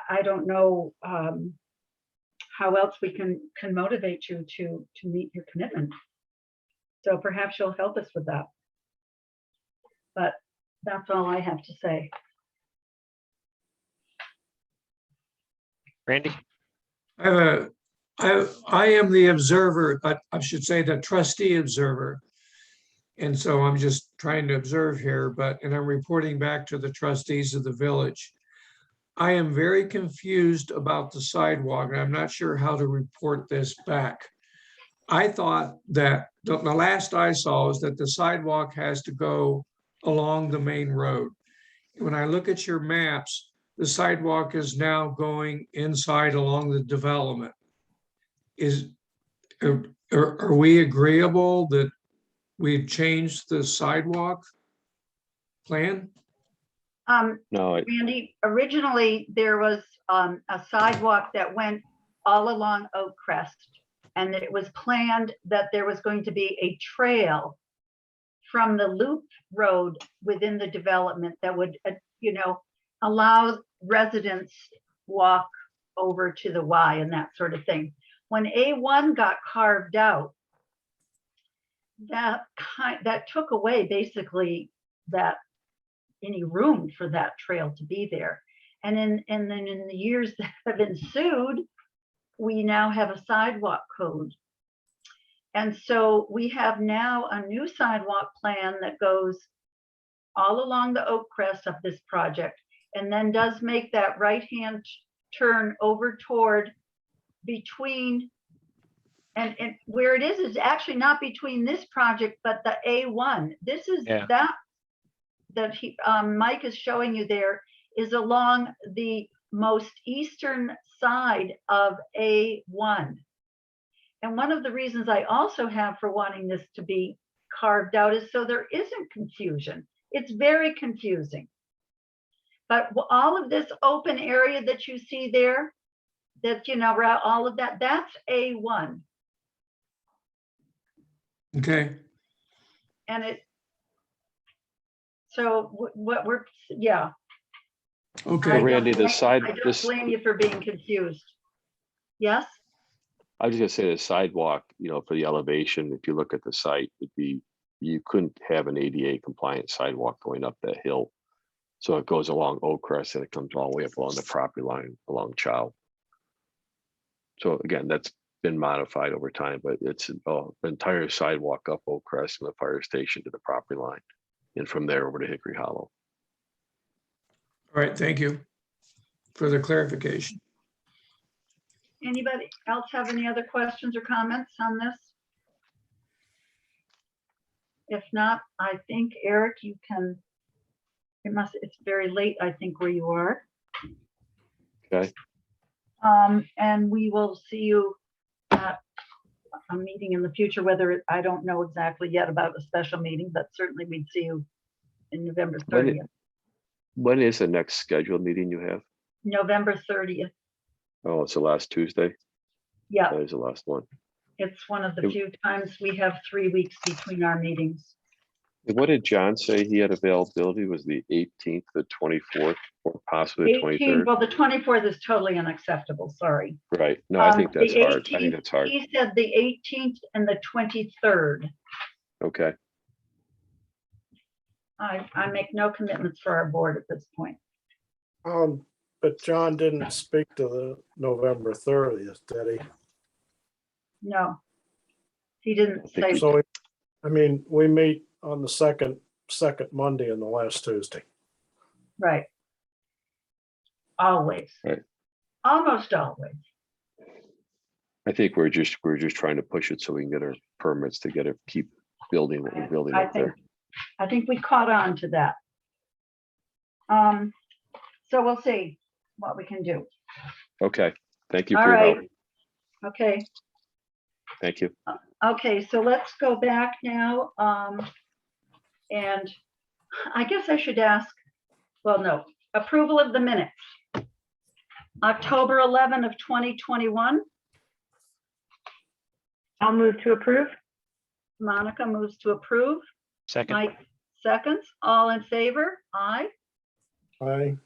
Speaker 1: I don't know how else we can motivate you to meet your commitment. So perhaps you'll help us with that. But that's all I have to say.
Speaker 9: Randy?
Speaker 10: I am the observer, but I should say the trustee observer. And so I'm just trying to observe here, and I'm reporting back to the trustees of the village. I am very confused about the sidewalk, and I'm not sure how to report this back. I thought that the last I saw is that the sidewalk has to go along the main road. When I look at your maps, the sidewalk is now going inside along the development. Are we agreeable that we've changed the sidewalk plan?
Speaker 4: No,
Speaker 1: Randy, originally there was a sidewalk that went all along Oak Crest. And it was planned that there was going to be a trail from the loop road within the development that would, allow residents walk over to the Y and that sort of thing. When A1 got carved out, that took away basically that any room for that trail to be there. And then in the years that have ensued, we now have a sidewalk code. And so we have now a new sidewalk plan that goes all along the Oak Crest of this project, and then does make that right-hand turn over toward between, and where it is actually not between this project, but the A1. This is that Mike is showing you there is along the most eastern side of A1. And one of the reasons I also have for wanting this to be carved out is so there isn't confusion. It's very confusing. But all of this open area that you see there, that, all of that, that's A1.
Speaker 10: Okay.
Speaker 1: And so what we're, yeah.
Speaker 10: Okay.
Speaker 4: Randy, the
Speaker 1: I don't blame you for being confused. Yes?
Speaker 4: I was gonna say the sidewalk, for the elevation, if you look at the site, you couldn't have an ADA compliant sidewalk going up that hill. So it goes along Oak Crest and it comes all the way up along the property line along Chow. So again, that's been modified over time, but it's the entire sidewalk up Oak Crest from the fire station to the property line, and from there over to Hickory Hollow.
Speaker 10: All right, thank you for the clarification.
Speaker 1: Anybody else have any other questions or comments on this? If not, I think, Eric, you can, it's very late, I think, where you are.
Speaker 4: Okay.
Speaker 1: And we will see you at a meeting in the future, I don't know exactly yet about a special meeting, but certainly we'd see you in November 30th.
Speaker 4: When is the next scheduled meeting you have?
Speaker 1: November 30th.
Speaker 4: Oh, it's the last Tuesday?
Speaker 1: Yeah,
Speaker 4: That is the last one.
Speaker 1: it's one of the few times we have 3 weeks between our meetings.
Speaker 4: What did John say he had availability? Was the 18th, the 24th, or possibly the 23rd?
Speaker 1: Well, the 24th is totally unacceptable, sorry.
Speaker 4: Right. No, I think that's
Speaker 1: The
Speaker 4: hard. I
Speaker 1: 18th
Speaker 4: think that's hard.
Speaker 1: He said the 18th and the 23rd.
Speaker 4: Okay.
Speaker 1: I make no commitments for our board at this point.
Speaker 11: But John didn't speak to the November 30th, did he?
Speaker 1: No, he didn't say.
Speaker 11: So, we meet on the second Monday and the last Tuesday.
Speaker 1: Right. Always.
Speaker 4: Right.
Speaker 1: Almost always.
Speaker 4: I think we're just trying to push it so we can get our permits to keep building what we're building up there.
Speaker 1: I think we caught on to that. So we'll see what we can do.
Speaker 4: Okay. Thank you
Speaker 1: All
Speaker 4: for your help.
Speaker 1: right. Okay.
Speaker 4: Thank you.
Speaker 1: Okay, so let's go back now. And I guess I should ask, well, no, approval of the minutes. October 11 of 2021.
Speaker 6: I'll move to approve.
Speaker 1: Monica moves to approve.
Speaker 9: Second.
Speaker 1: Mike seconds. All in favor? Aye.
Speaker 11: Aye.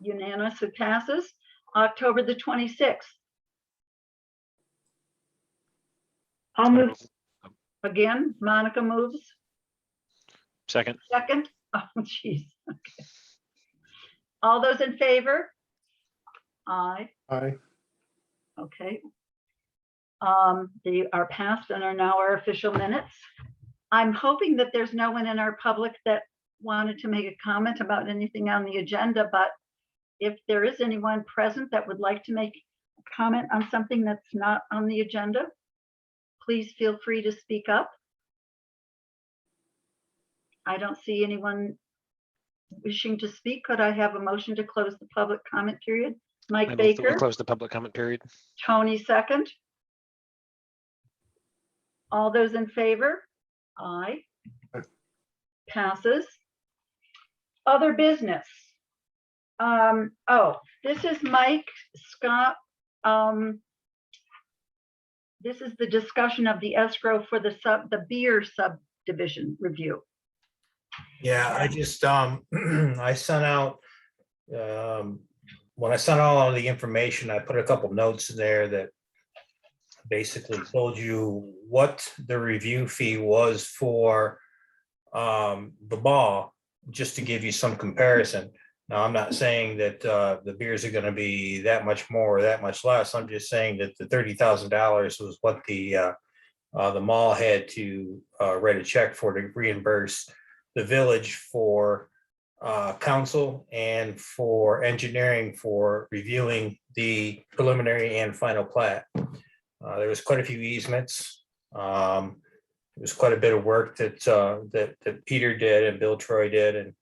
Speaker 1: Unanimous, it passes. October the 26th.
Speaker 6: I'll move.
Speaker 1: Again, Monica moves.
Speaker 9: Second.
Speaker 1: Second. Oh, geez. Okay. All those in favor? Aye.
Speaker 11: Aye.
Speaker 1: Okay. They are passed and are now our official minutes. I'm hoping that there's no one in our public that wanted to make a comment about anything on the agenda, but if there is anyone present that would like to make a comment on something that's not on the agenda, please feel free to speak up. I don't see anyone wishing to speak. Could I have a motion to close the public comment period?
Speaker 9: I
Speaker 1: Mike
Speaker 9: move that we
Speaker 1: Baker,
Speaker 9: close the public comment period.
Speaker 1: Tony second. All those in favor? Aye. Passes. Other business. Oh, this is Mike Scott. This is the discussion of the escrow for the beer subdivision review.
Speaker 2: Yeah, I just, I sent out, when I sent all of the information, I put a couple notes in there that basically told you what the review fee was for the ball, just to give you some comparison. Now, I'm not saying that the beers are gonna be that much more or that much less. I'm just saying that the $30,000 was what the mall had to write a check for to reimburse the village for council and for engineering for reviewing the preliminary and final plat. There was quite a few easements. There was quite a bit of work that Peter did and Bill Troy did. And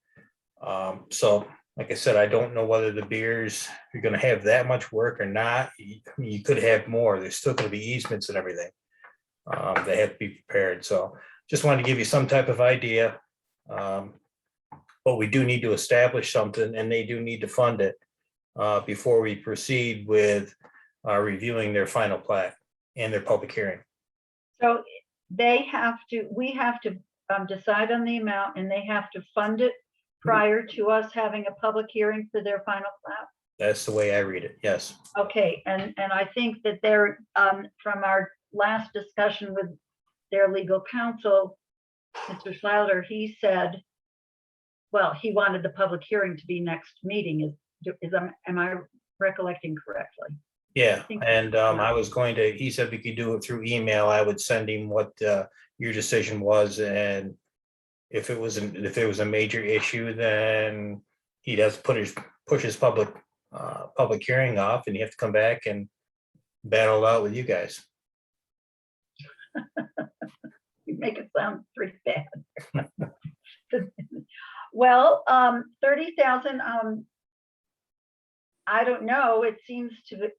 Speaker 2: so, like I said, I don't know whether the beers are gonna have that much work or not. You could have more. There's still gonna be easements and everything. They have to be prepared. So just wanted to give you some type of idea. But we do need to establish something, and they do need to fund it before we proceed with reviewing their final plat and their public hearing.
Speaker 1: So we have to decide on the amount, and they have to fund it prior to us having a public hearing for their final plat.
Speaker 2: That's the way I read it. Yes.
Speaker 1: Okay, and I think that they're, from our last discussion with their legal counsel, Mr. Slaughter, he said, well, he wanted the public hearing to be next meeting. Am I recollecting correctly?
Speaker 2: Yeah,
Speaker 1: think-
Speaker 2: and I was going to, he said we could do it through email. I would send him what your decision was, and if it was a major issue, then he'd have to push his public hearing off, and you have to come back and battle it out with you guys.
Speaker 1: You make it sound pretty bad. Well, 30,000, I don't know, it seems to,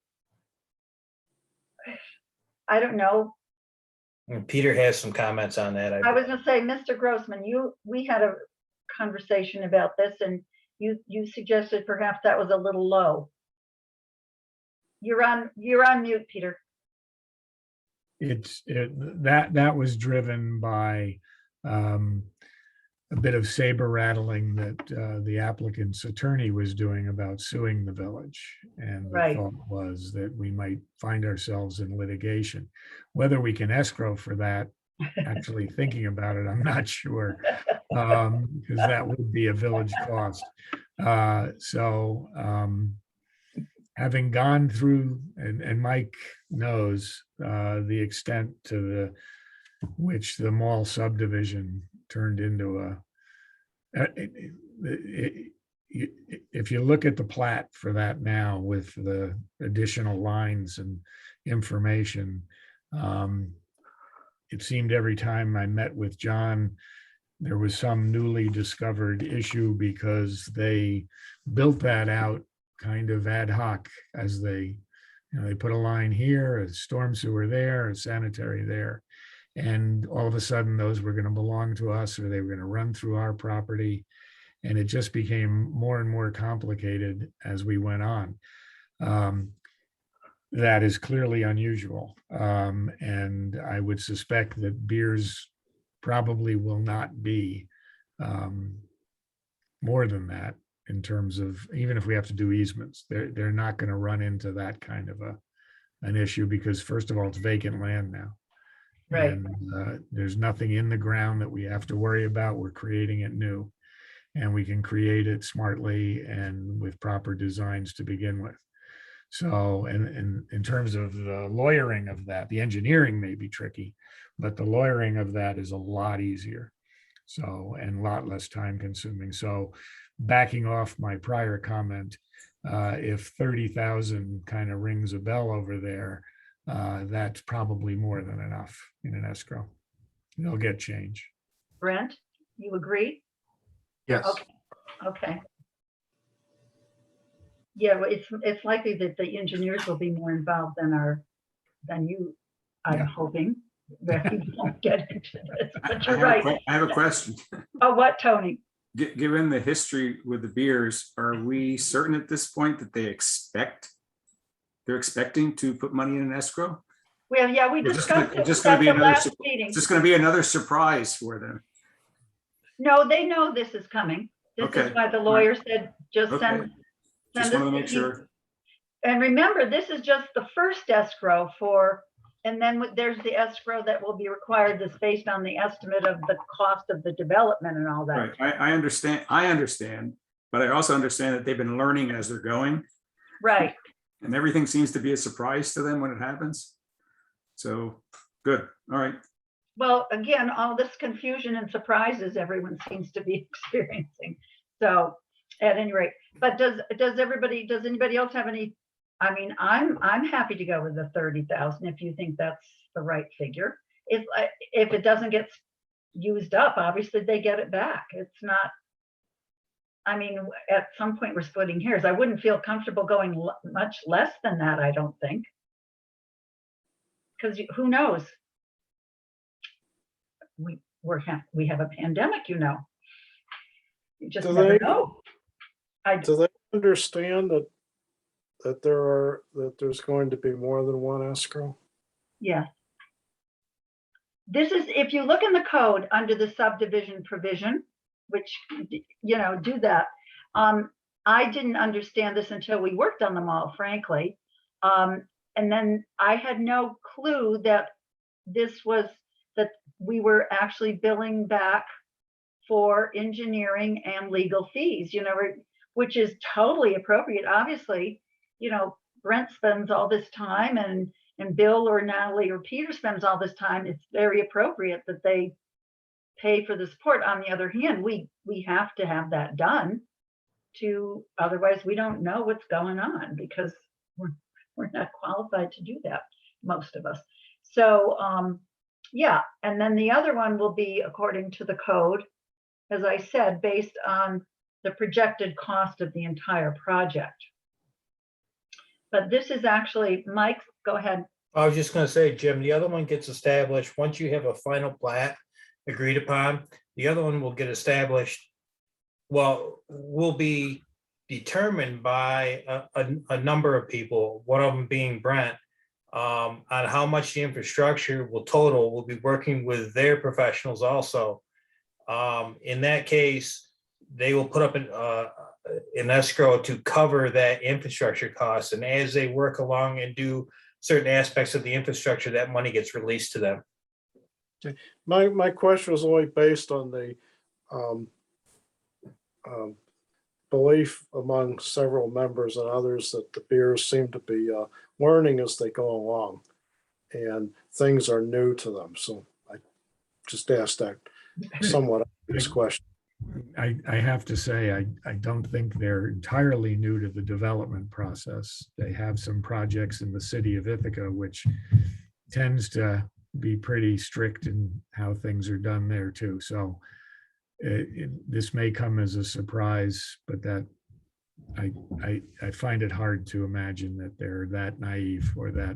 Speaker 1: I don't know.
Speaker 2: And Peter has some comments on that.
Speaker 1: I was gonna say, Mr. Grossman, we had a conversation about this, and you suggested perhaps that was a little low. You're on mute, Peter.
Speaker 7: That was driven by a bit of saber rattling that the applicant's attorney was doing about suing the village. And the
Speaker 1: Right.
Speaker 7: thought was that we might find ourselves in litigation. Whether we can escrow for that, actually thinking about it, I'm not sure, because that would be a village cost. Having gone through, and Mike knows the extent to which the mall subdivision turned into if you look at the plat for that now with the additional lines and information, it seemed every time I met with John, there was some newly discovered issue because they built that out kind of ad hoc as they put a line here, a storm sewer there, a sanitary there. And all of a sudden those were going to belong to us, or they were going to run through our property. And it just became more and more complicated as we went on. That is clearly unusual. And I would suspect that beers probably will not be more than that in terms of, even if we have to do easements, they're not going to run into that kind of an issue, because first of all, it's vacant land now.
Speaker 1: Right.
Speaker 7: And there's nothing in the ground that we have to worry about. We're creating it new, and we can create it smartly and with proper designs to begin with. So, and in terms of the lawyering of that, the engineering may be tricky, but the lawyering of that is a lot easier. So, and a lot less time consuming. So backing off my prior comment, if 30,000 kind of rings a bell over there, that's probably more than enough in an escrow. They'll get change.
Speaker 1: Brent, you agree?
Speaker 5: Yes.
Speaker 1: Okay. Okay. Yeah, well, it's likely that the engineers will be more involved than you, I'm
Speaker 7: Yeah.
Speaker 1: hoping, that you won't get into this, but you're
Speaker 8: I have a
Speaker 1: right.
Speaker 8: I have a question.
Speaker 1: Oh, what, Tony?
Speaker 8: Given the history with the beers, are we certain at this point that they're expecting to put money in an escrow?
Speaker 1: Well, yeah, we
Speaker 8: It's just gonna-
Speaker 1: discussed it
Speaker 8: it's just gonna
Speaker 1: at
Speaker 8: be
Speaker 1: the
Speaker 8: another
Speaker 1: last
Speaker 8: sup-
Speaker 1: meeting.
Speaker 8: It's just going to be another surprise for them.
Speaker 1: No, they know this is coming. This is
Speaker 8: Okay.
Speaker 1: why the lawyer said, just
Speaker 8: Okay.
Speaker 1: send.
Speaker 8: Just
Speaker 1: send
Speaker 8: wanted to
Speaker 1: us
Speaker 8: make
Speaker 1: the-
Speaker 8: sure.
Speaker 1: And remember, this is just the first escrow and then there's the escrow that will be required that's based on the estimate of the cost of the development and all that.
Speaker 8: Right, I understand, but I also understand that they've been learning as they're going,
Speaker 1: Right.
Speaker 8: and everything seems to be a surprise to them when it happens. So, good, all right.
Speaker 1: Well, again, all this confusion and surprises everyone seems to be experiencing. So at any rate, but does anybody else have any? I mean, I'm happy to go with the 30,000 if you think that's the right figure. If it doesn't get used up, obviously they get it back. It's not, I mean, at some point we're splitting hairs. I wouldn't feel comfortable going much less than that, I don't think. Because who knows? We have a pandemic, you know. You just
Speaker 11: Do
Speaker 1: never
Speaker 11: they-
Speaker 1: know.
Speaker 11: Do they understand that there's going to be more than one escrow?
Speaker 1: Yeah. This is, if you look in the code under the subdivision provision, which, do that. I didn't understand this until we worked on them all, frankly. And then I had no clue that that we were actually billing back for engineering and legal fees, which is totally appropriate. Obviously, Brent spends all this time and Bill or Natalie or Peter spends all this time. It's very appropriate that they pay for the support. On the other hand, we have to have that done otherwise we don't know what's going on because we're not qualified to do that, most of us. So, yeah. And then the other one will be according to the code, as I said, based on the projected cost of the entire project. But this is actually, Mike, go ahead.
Speaker 2: I was just gonna say, Jim, the other one gets established, once you have a final plat agreed upon, the other one will get established. Well, will be determined by a number of people, one of them being Brent, on how much the infrastructure will total. We'll be working with their professionals also. In that case, they will put up an escrow to cover that infrastructure cost. And as they work along and do certain aspects of the infrastructure, that money gets released to them.
Speaker 11: My question was only based on the belief among several members and others that the beers seem to be learning as they go along, and things are new to them. So I just asked that somewhat obvious question.
Speaker 7: I have to say, I don't think they're entirely new to the development process. They have some projects in the city of Ithaca, which tends to be pretty strict in how things are done there too. So this may come as a surprise, but that I find it hard to imagine that they're that naive or that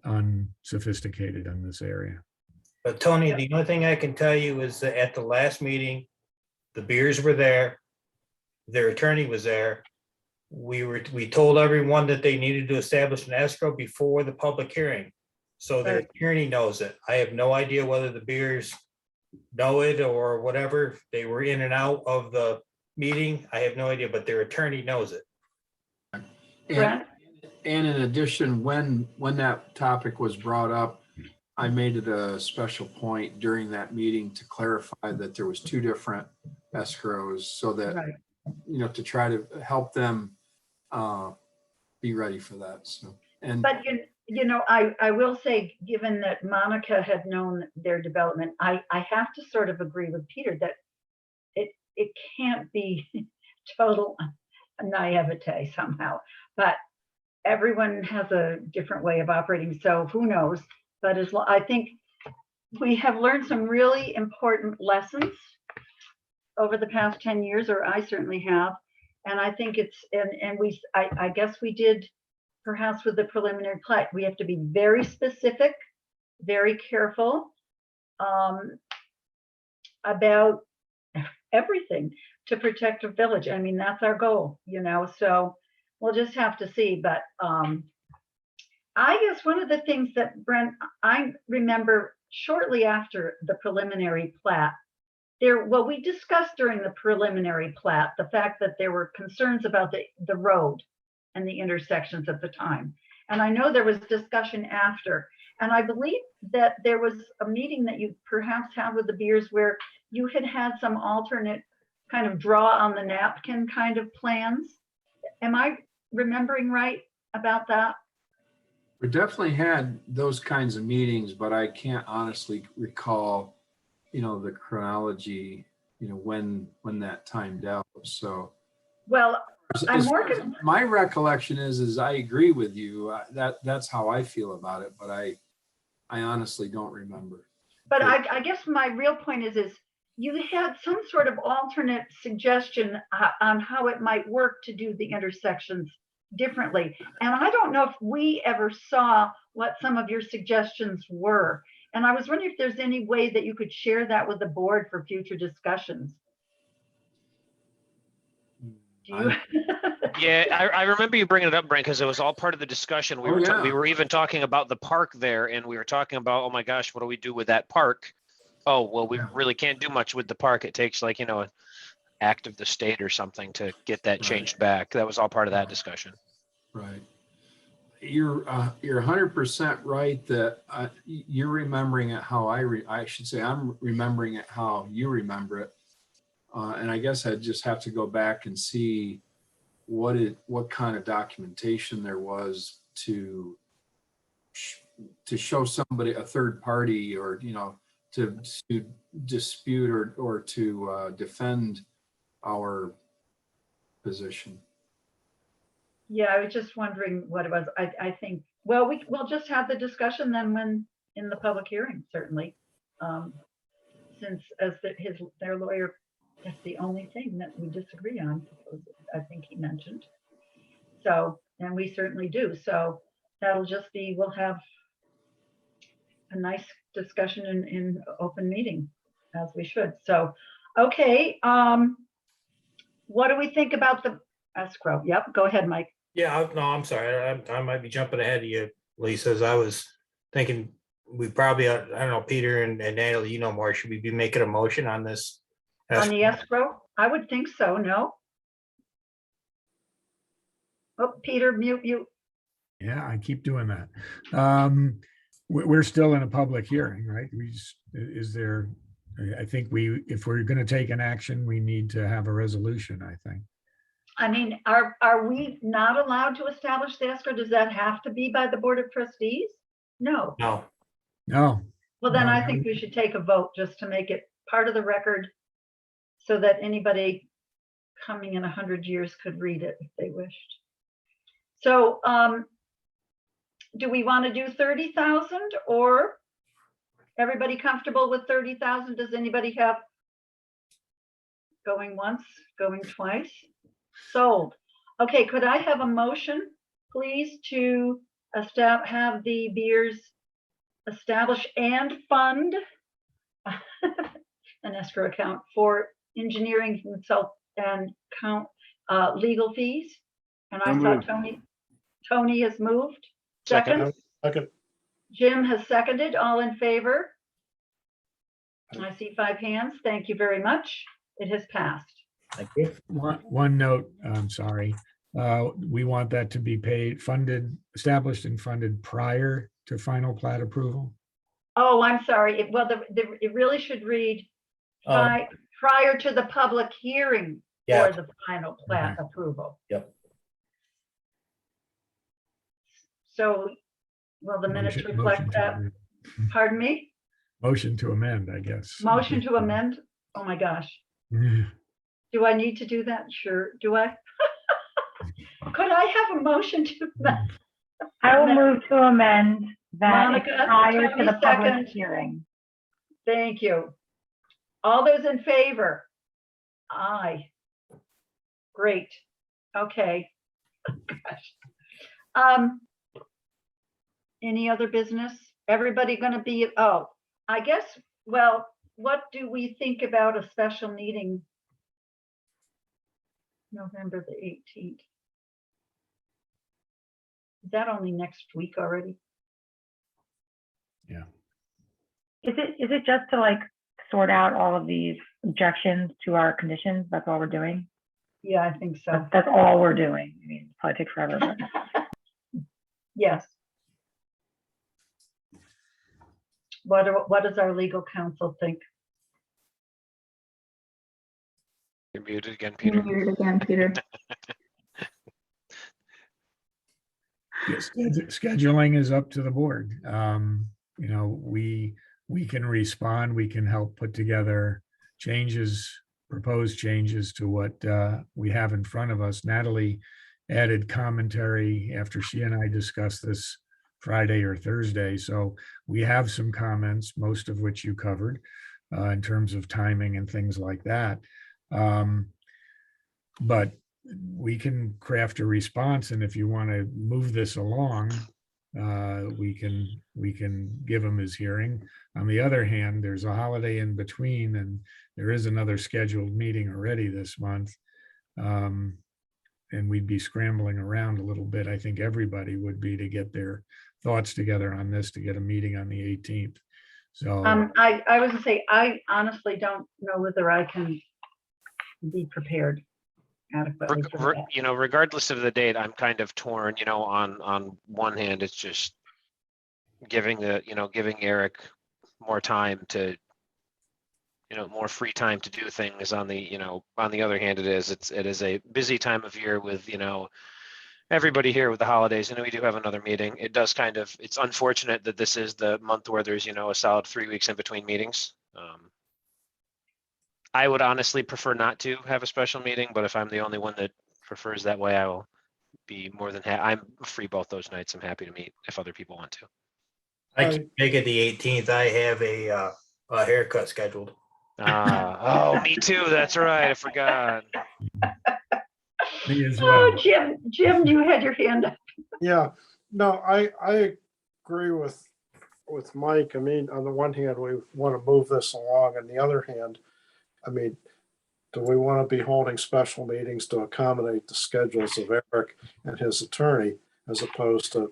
Speaker 7: unsophisticated in this area.
Speaker 2: But Tony, the only thing I can tell you is that at the last meeting, the beers were there, their attorney was there. We told everyone that they needed to establish an escrow before the public hearing. So their attorney knows it. I have no idea whether the beers know it or whatever. They were in and out of the meeting. I have no idea, but their attorney knows it.
Speaker 5: And in addition, when that topic was brought up, I made it a special point during that meeting to clarify that there was two different escrows so that, to try to help them be ready for that. So,
Speaker 1: But I will say, given that Monica had known their development, I have to sort of agree with Peter that it can't be total naivete somehow, but everyone has a different way of operating, so who knows? But I think we have learned some really important lessons over the past 10 years, or I certainly have. And I think I guess we did perhaps with the preliminary plat, we have to be very specific, very careful about everything to protect a village. I mean, that's our goal, so we'll just have to see. But I guess one of the things that, Brent, I remember shortly after the preliminary plat, we discussed during the preliminary plat, the fact that there were concerns about the road and the intersections at the time. And I know there was discussion after, and I believe that there was a meeting that you perhaps had with the Beers where you had some alternate kind of draw on the napkin kind of plans. Am I remembering right about that?
Speaker 5: We definitely had those kinds of meetings, but I can't honestly recall, the chronology, when that timed out. So,
Speaker 1: well,
Speaker 5: my recollection is I agree with you. That's how I feel about it, but I honestly don't remember.
Speaker 1: But I guess my real point is you had some sort of alternate suggestion on how it might work to do the intersections differently. And I don't know if we ever saw what some of your suggestions were. And I was wondering if there's any way that you could share that with the board for future discussions. Do you?
Speaker 9: Yeah, I remember you bringing it up, Brent, because it was all part of the discussion. We were even talking about the park there, and we were talking about, oh my gosh, what do we do with that park? Oh, well, we really can't do much with the park. It takes an act of the state or something to get that changed back. That was all part of that discussion.
Speaker 5: Right. You're 100% right that you're remembering it how I should say I'm remembering it how you remember it. And I guess I'd just have to go back and see what kind of documentation there was to show somebody, a third party, or to dispute or to defend our position.
Speaker 1: Yeah, I was just wondering what it was. I think, well, we'll just have the discussion then when in the public hearing, certainly. Since as their lawyer, that's the only thing that we disagree on, I think he mentioned. So, and we certainly do. So that'll just be, we'll have a nice discussion in open meeting, as we should. So, okay. What do we think about the escrow? Yep, go ahead, Mike.
Speaker 2: Yeah, no, I'm sorry. I might be jumping ahead of you, Lisa, as I was thinking we probably, I don't know, Peter and Natalie, more, should we be making a motion on this?
Speaker 1: On the escrow? I would think so, no? Oh, Peter, mute you.
Speaker 7: Yeah, I keep doing that. We're still in a public hearing, right? I think if we're going to take an action, we need to have a resolution, I think.
Speaker 1: I mean, are we not allowed to establish the escrow? Does that have to be by the Board of Trustees? No.
Speaker 2: No.
Speaker 1: Well, then I think we should take a vote just to make it part of the record so that anybody coming in 100 years could read it if they wished. So do we want to do 30,000 or everybody comfortable with 30,000? Does anybody have going once, going twice? Sold. Okay, could I have a motion, please, to have the Beers establish and fund an escrow account for engineering consult and legal fees? And I saw Tony has moved. Second. Jim has seconded. All in favor? I see 5 hands. Thank you very much. It has passed.
Speaker 2: Thank you.
Speaker 7: One note, I'm sorry. We want that to be established and funded prior to final plat approval.
Speaker 1: Oh, I'm sorry. It really should read prior to the public hearing for the final plat approval.
Speaker 2: Yep.
Speaker 1: So, will the minutes reflect that? Pardon me?
Speaker 7: Motion to amend, I guess.
Speaker 1: Motion to amend? Oh my gosh. Do I need to do that? Sure. Do I? could I have a motion to,
Speaker 6: I will move to amend that it's
Speaker 1: Monica,
Speaker 6: prior to
Speaker 1: Tony
Speaker 6: the public
Speaker 1: seconds.
Speaker 6: hearing.
Speaker 1: thank you. All those in favor? Aye. Great, okay. Gosh. Any other business? Everybody gonna be, oh, I guess, well, what do we think about a special meeting? November the 18th. Is that only next week already?
Speaker 6: Is it just to like sort out all of these objections to our conditions? That's all we're doing?
Speaker 1: Yeah, I think so.
Speaker 6: That's all we're doing. I mean, it'll probably take forever, but
Speaker 1: Yes. What does our legal counsel think?
Speaker 9: You're muted again,
Speaker 12: You're
Speaker 9: Peter.
Speaker 12: muted again, Peter.
Speaker 7: Yes, scheduling is up to the board. You know, we can respond, we can help put together changes, proposed changes to what we have in front of us. Natalie added commentary after she and I discussed this Friday or Thursday. So we have some comments, most of which you covered in terms of timing and things like that. But we can craft a response, and if you want to move this along, we can give him his hearing. On the other hand, there's a holiday in between, and there is another scheduled meeting already this month. And we'd be scrambling around a little bit. I think everybody would be, to get their thoughts together on this, to get a meeting on the 18th. So
Speaker 1: I was gonna say, I honestly don't know whether I can be prepared adequately for that.
Speaker 9: You know, regardless of the date, I'm kind of torn, you know, on one hand, it's just giving Eric more time to, you know, more free time to do things. On the other hand, it is a busy time of year with, you know, everybody here with the holidays. And we do have another meeting. It's unfortunate that this is the month where there's, you know, a solid 3 weeks in between meetings. I would honestly prefer not to have a special meeting, but if I'm the only one that prefers that way, I will be more than happy. I'm free both those nights. I'm happy to meet if other people want to.
Speaker 2: I can make it the 18th. I have a haircut scheduled.
Speaker 9: Oh, me too. That's right. I forgot.
Speaker 7: me as
Speaker 1: Oh,
Speaker 7: well.
Speaker 1: Jim, you had your hand up.
Speaker 11: Yeah, no, I agree with Mike. I mean, on the one hand, we want to move this along. On the other hand, I mean, do we want to be holding special meetings to accommodate the schedules of Eric and his attorney, as opposed to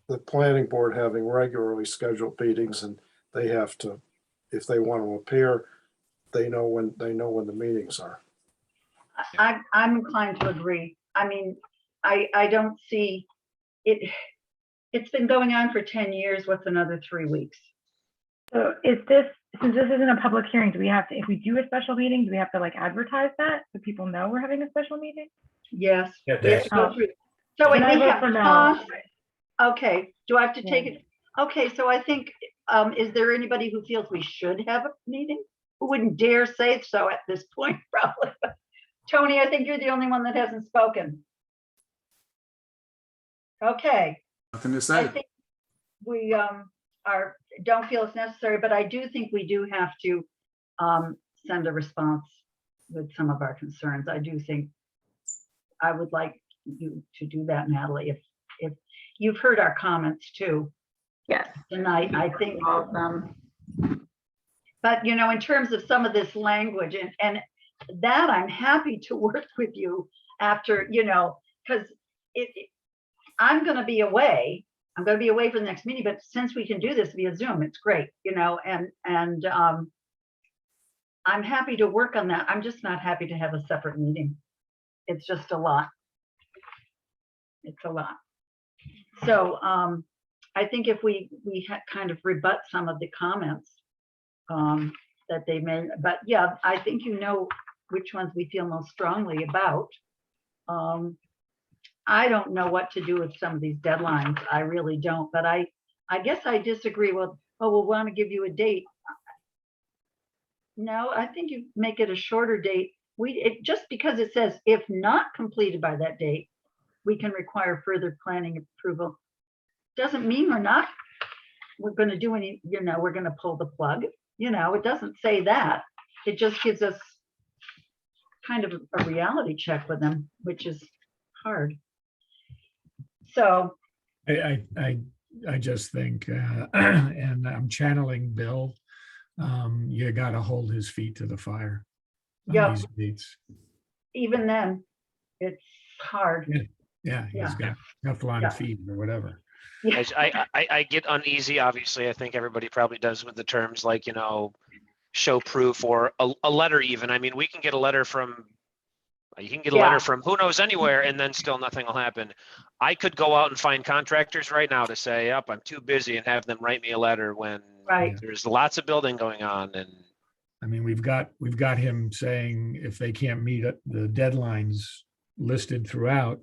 Speaker 11: the planning board having regularly scheduled meetings, and they have to, if they want to appear, they know when the meetings are.
Speaker 1: I'm inclined to agree. I mean, I don't see it. It's been going on for 10 years. What's another 3 weeks?
Speaker 6: so since this isn't a public hearing, do we have to, if we do a special meeting, do we have to like advertise that so people know we're having a special meeting?
Speaker 1: Yes.
Speaker 2: Yeah,
Speaker 1: we have to go
Speaker 6: Oh.
Speaker 1: through. So
Speaker 6: Then I
Speaker 1: we
Speaker 6: vote
Speaker 1: have
Speaker 6: for no.
Speaker 1: cost. Okay, do I have to
Speaker 6: Yeah.
Speaker 1: take it? Okay, so I think, is there anybody who feels we should have a meeting? Who wouldn't dare say so at this point, probably? Tony, I think you're the only one that hasn't spoken. Okay,
Speaker 8: Nothing to
Speaker 1: I
Speaker 8: say.
Speaker 1: think we don't feel it's necessary, but I do think we do have to send a response with some of our concerns. I do think I would like you to do that, Natalie, if you've heard our comments too.
Speaker 12: Yes.
Speaker 1: Tonight, I think,
Speaker 12: All of them.
Speaker 1: but you know, in terms of some of this language and that, I'm happy to work with you after, you know, because I'm going to be away. I'm going to be away for the next meeting, but since we can do this via Zoom, it's great, you know, and I'm happy to work on that. I'm just not happy to have a separate meeting. It's just a lot. It's a lot. So I think if we kind of rebut some of the comments that they made, but yeah, I think you know which ones we feel most strongly about. I don't know what to do with some of these deadlines. I really don't, but I guess I disagree with, oh, we'll want to give you a date. No, I think you make it a shorter date. Just because it says if not completed by that date, we can require further planning approval. Doesn't mean we're going to do any, we're going to pull the plug. It doesn't say that. It just gives us kind of a reality check with them, which is hard. So
Speaker 7: I just think, and I'm channeling Bill, you got to hold his feet to the fire. on
Speaker 1: Yeah.
Speaker 7: these dates.
Speaker 1: even then, it's hard.
Speaker 7: Yeah, he's
Speaker 1: Yeah.
Speaker 7: got Teflon
Speaker 1: Yeah.
Speaker 7: feet or whatever.
Speaker 1: Yeah.
Speaker 9: I get uneasy, obviously. I think everybody probably does with the terms like, show proof or a letter even. I mean, we can get a letter from, you can get a
Speaker 1: Yeah.
Speaker 9: letter from who knows anywhere and then still nothing will happen. I could go out and find contractors right now to say, yep, I'm too busy, and have them write me a letter when
Speaker 1: Right.
Speaker 9: there's lots of building going on. And
Speaker 7: I mean, we've got him saying if they can't meet the deadlines listed throughout,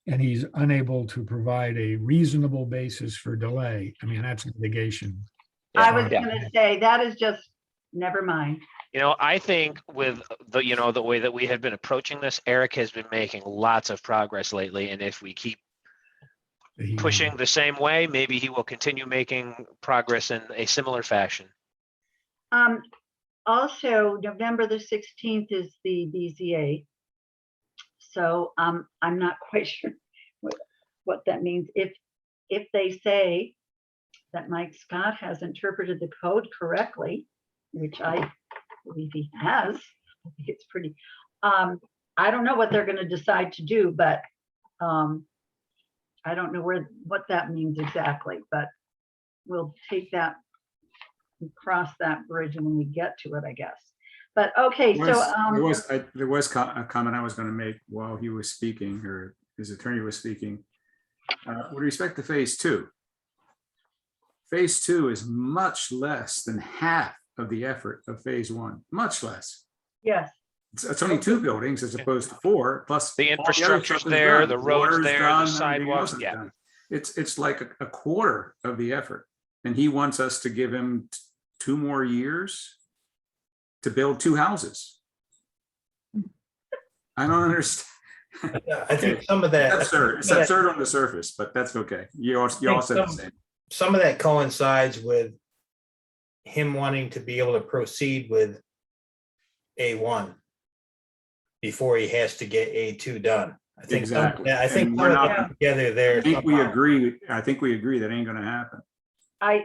Speaker 7: and he's unable to provide a reasonable basis for delay. I mean, that's mitigation.
Speaker 1: I was
Speaker 4: Yeah.
Speaker 1: gonna say, that is just, never mind.
Speaker 9: I think with the way that we have been approaching this, Eric has been making lots of progress lately. And if we keep
Speaker 7: He,
Speaker 9: pushing the same way, maybe he will continue making progress in a similar fashion.
Speaker 1: Also, November the 16th is the BZA. So I'm not quite sure what that means. If they say that Mike Scott has interpreted the code correctly, which I believe he has, I think it's pretty, I don't know what they're going to decide to do, but I don't know what that means exactly, but we'll take that and cross that bridge when we get to it, I guess. But okay, so
Speaker 8: There was a comment I was going to make while he was speaking, or his attorney was speaking. With respect to phase two. Phase two is much less than half of the effort of phase one, much less.
Speaker 1: yes,
Speaker 8: It's only 2 buildings as opposed to 4, plus
Speaker 9: The
Speaker 8: all other
Speaker 9: infrastructure's
Speaker 8: stuff is
Speaker 9: there,
Speaker 8: done.
Speaker 9: the road's
Speaker 8: Water's
Speaker 9: there, the
Speaker 8: done, everything else
Speaker 9: sidewalks,
Speaker 8: is
Speaker 9: yeah.
Speaker 8: done. It's like a quarter of the effort, and he wants us to give him 2 more years to build 2 houses. I don't understand.
Speaker 2: I think some of that.
Speaker 8: It's absurd on the surface, but that's okay. You all said the same.
Speaker 2: Some of that coincides with him wanting to be able to proceed with A1 before he has to get A2 done. I think
Speaker 8: Exactly.
Speaker 2: I think
Speaker 8: And
Speaker 2: we're
Speaker 8: we're
Speaker 2: not
Speaker 8: not-
Speaker 2: together there.
Speaker 8: I think we
Speaker 2: somehow.
Speaker 8: agree. I think we agree that ain't gonna happen.
Speaker 1: I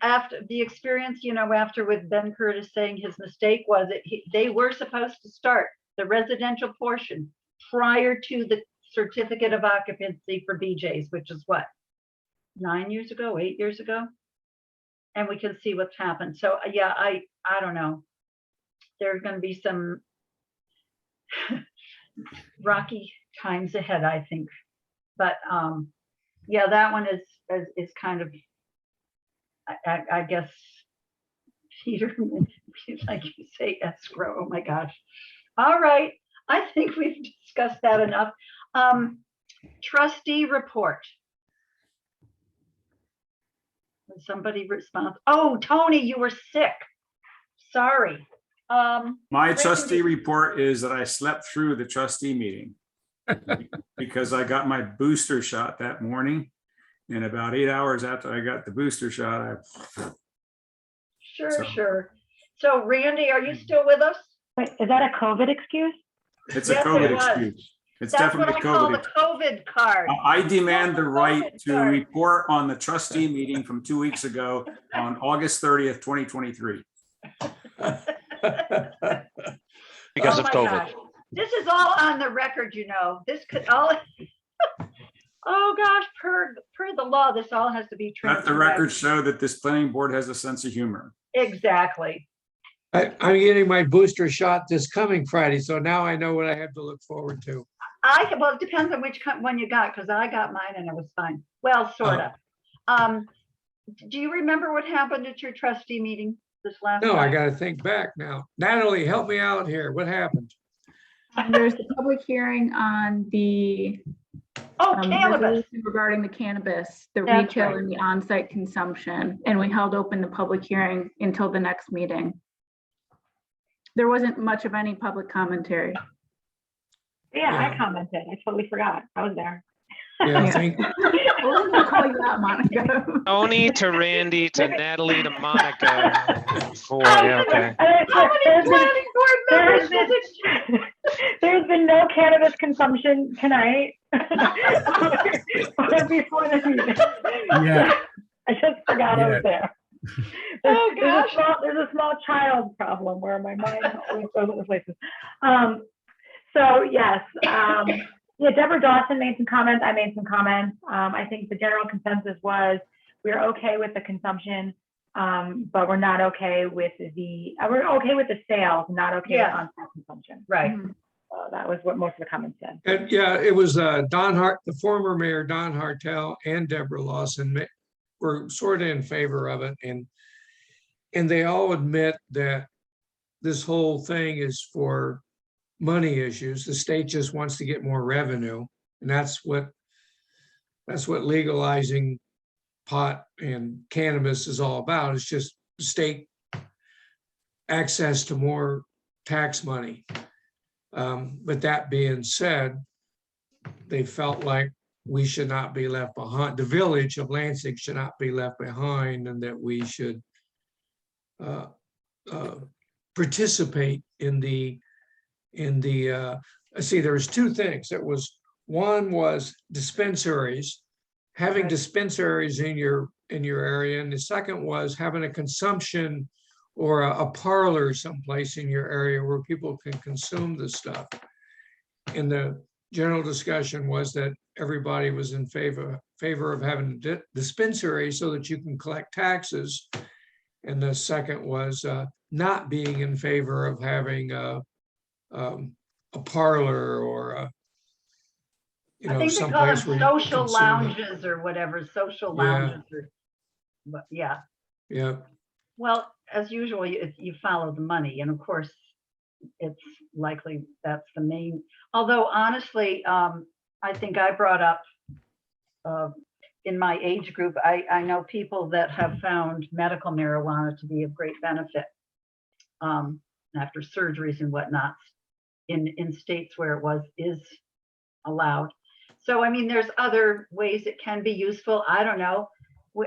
Speaker 1: after the experience, after with Ben Curtis saying his mistake was that they were supposed to start the residential portion prior to the certificate of occupancy for BJ's, which is what, 9 years ago, 8 years ago? And we can see what's happened. So yeah, I don't know. There's going to be some rocky times ahead, I think. But yeah, that one is kind of, I guess, Peter, like you say, escrow. Oh my gosh. All right. I think we've discussed that enough. Trustee report. Did somebody respond? Oh, Tony, you were sick. Sorry.
Speaker 8: My trustee report is that I slept through the trustee meeting because I got my booster shot that morning. And about 8 hours after I got the booster shot, So-
Speaker 1: Sure. So Randy, are you still with us?
Speaker 6: Wait, is that a COVID excuse?
Speaker 8: it's a
Speaker 1: Yes, it
Speaker 8: COVID
Speaker 1: was.
Speaker 8: excuse. It's
Speaker 1: That's what
Speaker 8: definitely
Speaker 1: I call
Speaker 8: COVID.
Speaker 1: the COVID card.
Speaker 8: I demand the right
Speaker 1: COVID
Speaker 8: to
Speaker 1: card.
Speaker 8: report on the trustee meeting from 2 weeks ago on August 30th, 2023.
Speaker 9: Because
Speaker 1: Oh
Speaker 9: of
Speaker 1: my
Speaker 9: COVID.
Speaker 1: gosh. This is all on the record, This could all, oh gosh, per the law, this all has to be
Speaker 8: Let the
Speaker 1: transcribed.
Speaker 8: record show that this planning board has a sense of humor.
Speaker 1: Exactly.
Speaker 10: I'm getting my booster shot this coming Friday, so now I know what I have to look forward to.
Speaker 1: Well, it depends on which one you got, because I got mine and it was fine. Well, sort of. Do you remember what happened at your trustee meeting this last
Speaker 10: No, I
Speaker 1: time?
Speaker 10: got to think back now. Natalie, help me out here. What happened?
Speaker 12: There's the public hearing on the
Speaker 1: Oh, cannabis.
Speaker 12: resolution regarding the cannabis, the
Speaker 1: That's
Speaker 12: retail
Speaker 1: right.
Speaker 12: and the on-site consumption, and we held open the public hearing until the next meeting. There wasn't much of any public commentary.
Speaker 6: Yeah,
Speaker 10: Yeah.
Speaker 6: I commented. I totally forgot. I was there.
Speaker 10: Yeah, thank,
Speaker 12: We're gonna call you out, Monica.
Speaker 9: Tony to Randy to Natalie to Monica. Four,
Speaker 6: Oh,
Speaker 9: yeah, okay.
Speaker 1: How many planning board members
Speaker 6: there's
Speaker 1: does it?
Speaker 6: there's been no cannabis consumption tonight. Or before the meeting.
Speaker 7: Yeah.
Speaker 6: I just forgot I
Speaker 7: Yeah.
Speaker 6: was there.
Speaker 1: Oh,
Speaker 6: There's a small child problem where my mind always goes other places. So yes, yeah, Deborah Dawson made some comments. I made some comments. I think the general consensus was we're okay with the consumption, but we're not okay with we're okay with the sales, not okay
Speaker 1: Yes.
Speaker 6: with on-site consumption.
Speaker 1: Right.
Speaker 6: That was what most of the comments said.
Speaker 10: and yeah, it was Don Hart, the former mayor, Don Hartel, and Deborah Lawson were sort of in favor of it. And they all admit that this whole thing is for money issues. The state just wants to get more revenue. And that's what legalizing pot and cannabis is all about. It's just state access to more tax money. But that being said, they felt like we should not be left behind. The village of Lansing should not be left behind, and that we should participate in the see, there was two things. One was dispensaries, having
Speaker 1: Right.
Speaker 10: dispensaries in your area, and the second was having a consumption or a parlor someplace in your area where people can consume the stuff. And the general discussion was that everybody was in favor of having a dispensary so that you can collect taxes. And the second was not being in favor of having a parlor or
Speaker 1: I think they call them
Speaker 10: someplace where you
Speaker 1: social
Speaker 10: consume it.
Speaker 1: lounges or whatever, social
Speaker 10: Yeah.
Speaker 1: lounges or, but yeah.
Speaker 10: Yeah,
Speaker 1: Well, as usual, you follow the money, and of course, it's likely that's the main, although honestly, I think I brought up in my age group, I know people that have found medical marijuana to be of great benefit after surgeries and whatnot in states where is allowed. So, I mean, there's other ways it can be useful. I don't know.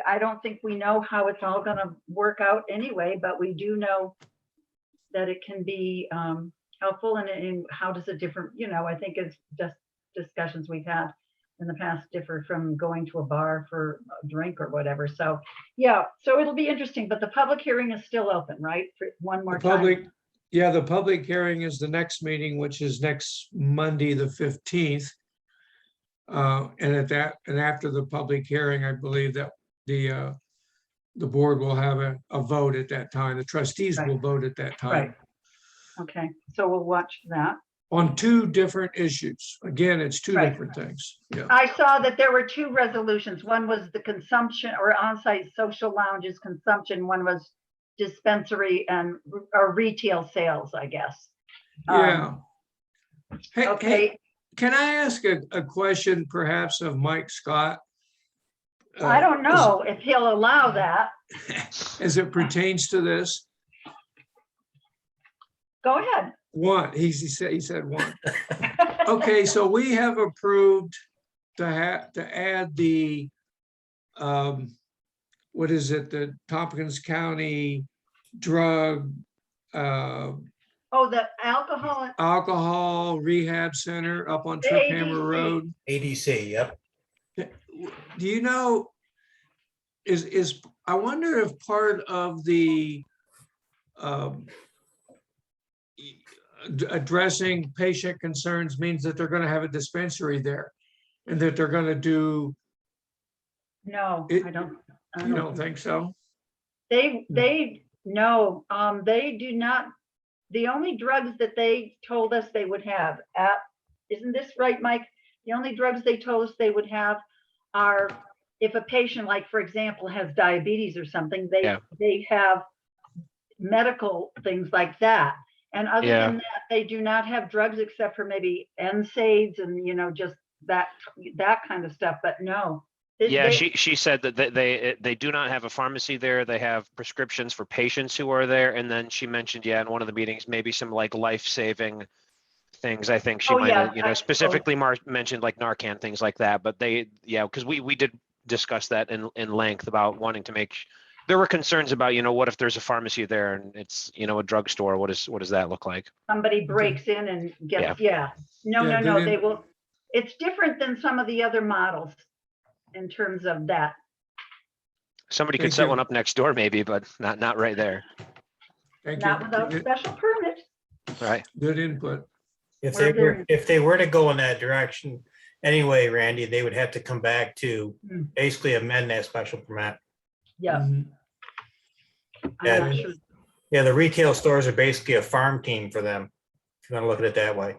Speaker 1: I don't think we know how it's all going to work out anyway, but we do know that it can be helpful. And how does it differ? I think it's just discussions we've had in the past differ from going to a bar for a drink or whatever. So, yeah, so it'll be interesting, but the public hearing is still open, right? For one more
Speaker 10: the
Speaker 1: time.
Speaker 10: public hearing is the next meeting, which is next Monday, the 15th. And after the public hearing, I believe that the board will have a vote at that time. The trustees will vote at that time.
Speaker 1: Right. Okay, so we'll watch that.
Speaker 10: On two different issues. Again, it's two
Speaker 1: Right.
Speaker 10: different things. Yeah.
Speaker 1: I saw that there were two resolutions. One was the consumption or on-site social lounges consumption. One was dispensary and or retail sales, I guess.
Speaker 10: Yeah. Hey,
Speaker 1: Okay,
Speaker 10: can I ask a question perhaps of Mike Scott?
Speaker 1: I don't know if he'll allow that.
Speaker 10: As it pertains to this?
Speaker 1: Go ahead.
Speaker 10: One, he said one. Okay, so we have approved to add the, what is it, the Tompkins County Drug,
Speaker 1: Oh, the alcohol,
Speaker 10: Alcohol Rehab Center up on
Speaker 1: The
Speaker 10: Trip
Speaker 1: ADC.
Speaker 10: Hammer Road.
Speaker 2: ADC, yep.
Speaker 10: Do you know, I wonder if part of the addressing patient concerns means that they're going to have a dispensary there and that they're going to do,
Speaker 1: no,
Speaker 10: It-
Speaker 1: I don't. I
Speaker 10: you don't think so?
Speaker 1: No, they do not. The only drugs that they told us they would have isn't this right, Mike? The only drugs they told us they would have are if a patient, like, for example, has diabetes or something,
Speaker 9: Yeah.
Speaker 1: they have medical things like that. And other
Speaker 9: Yeah.
Speaker 1: than that, they do not have drugs except for maybe NSAIDs and, just that kind of stuff, but no.
Speaker 9: Yeah,
Speaker 1: They-
Speaker 9: she said that they do not have a pharmacy there. They have prescriptions for patients who are there. And then she mentioned, in one of the meetings, maybe some like life-saving things. I think she
Speaker 1: Oh,
Speaker 9: might
Speaker 1: yeah,
Speaker 9: have, you know,
Speaker 1: I-
Speaker 9: specifically mentioned like Narcan, things like that, but they, yeah, because we did discuss that in length about wanting to make, there were concerns about, you know, what if there's a pharmacy there and it's, you know, a drugstore, what does that look like?
Speaker 1: Somebody breaks in and gets, yeah. No,
Speaker 10: Yeah,
Speaker 1: no, no,
Speaker 10: didn't-
Speaker 1: they will, it's different than some of the other models in terms of that.
Speaker 9: Somebody could
Speaker 10: Thank
Speaker 9: set
Speaker 10: you.
Speaker 9: one up next door maybe, but not right there,
Speaker 10: Thank
Speaker 1: Not
Speaker 10: you.
Speaker 1: without special permit.
Speaker 9: right?
Speaker 10: Good input.
Speaker 2: If they were to go in that direction anyway, Randy, they would have to come back to basically amend that special permit.
Speaker 1: Yeah.
Speaker 10: Mhm.
Speaker 1: I'm not sure.
Speaker 2: Yeah, the retail stores are basically a farm team for them, if you want to look at it that way.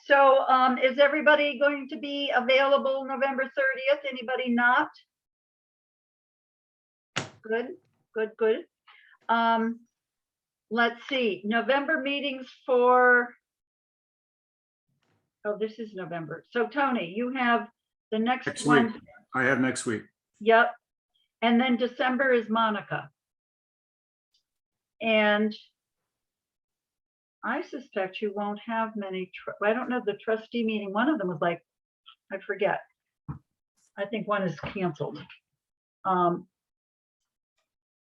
Speaker 1: So is everybody going to be available November 30th? Anybody not? Good, good, good. Let's see, November meetings for, oh, this is November. So Tony, you have the next
Speaker 8: Next
Speaker 1: one.
Speaker 8: week. I have next week.
Speaker 1: Yep. And then December is Monica. And I suspect you won't have many, I don't know, the trustee meeting, one of them was like, I forget. I think one is canceled.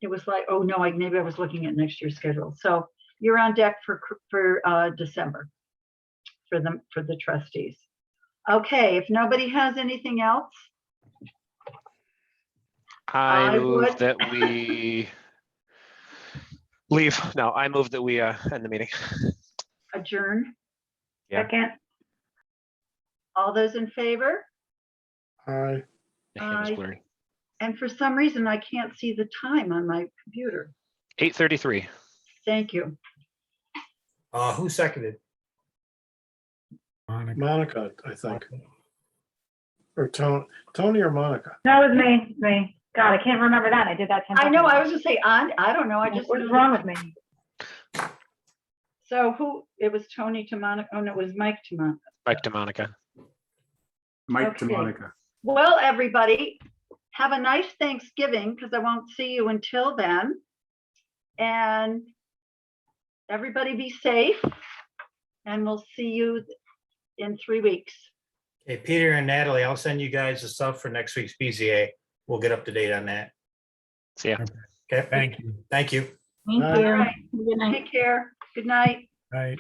Speaker 1: It was like, oh no, maybe I was looking at next year's schedule. So you're on deck for December for the trustees. Okay, if nobody has anything else,
Speaker 9: I
Speaker 1: I
Speaker 9: move
Speaker 1: would-
Speaker 9: that we leave. No, I move that we end the meeting.
Speaker 1: adjourn.
Speaker 9: Yeah.
Speaker 6: Second,
Speaker 1: All those in favor?
Speaker 11: Aye.
Speaker 9: The hand is
Speaker 1: Aye.
Speaker 9: blurry.
Speaker 1: And for some reason, I can't see the time on my computer.
Speaker 9: 8:33.
Speaker 1: Thank you.
Speaker 2: Who seconded?
Speaker 7: Monica.
Speaker 11: Monica, I think. Or Tony or Monica.
Speaker 6: no, it was me. God, I can't remember that. I did that 10
Speaker 1: I know,
Speaker 6: seconds
Speaker 1: I
Speaker 6: ago.
Speaker 1: was just saying, I don't know, I just.
Speaker 6: What's
Speaker 1: know
Speaker 6: wrong
Speaker 1: that-
Speaker 6: with me?
Speaker 1: So who, it was Tony to Monica, oh no, it was Mike to Monica.
Speaker 9: Mike to Monica.
Speaker 8: Mike to
Speaker 1: Okay.
Speaker 8: Monica.
Speaker 1: Well, everybody, have a nice Thanksgiving, because I won't see you until then. And everybody be safe, and we'll see you in 3 weeks.
Speaker 2: Hey, Peter and Natalie, I'll send you guys the stuff for next week's BZA. We'll get up to date on that.
Speaker 9: See ya.
Speaker 2: Okay,
Speaker 7: Thank you.
Speaker 2: thank you.
Speaker 12: Thank
Speaker 11: Aye.
Speaker 12: you.
Speaker 1: All right.
Speaker 12: Good night.
Speaker 1: Take care. Good night.
Speaker 7: Right.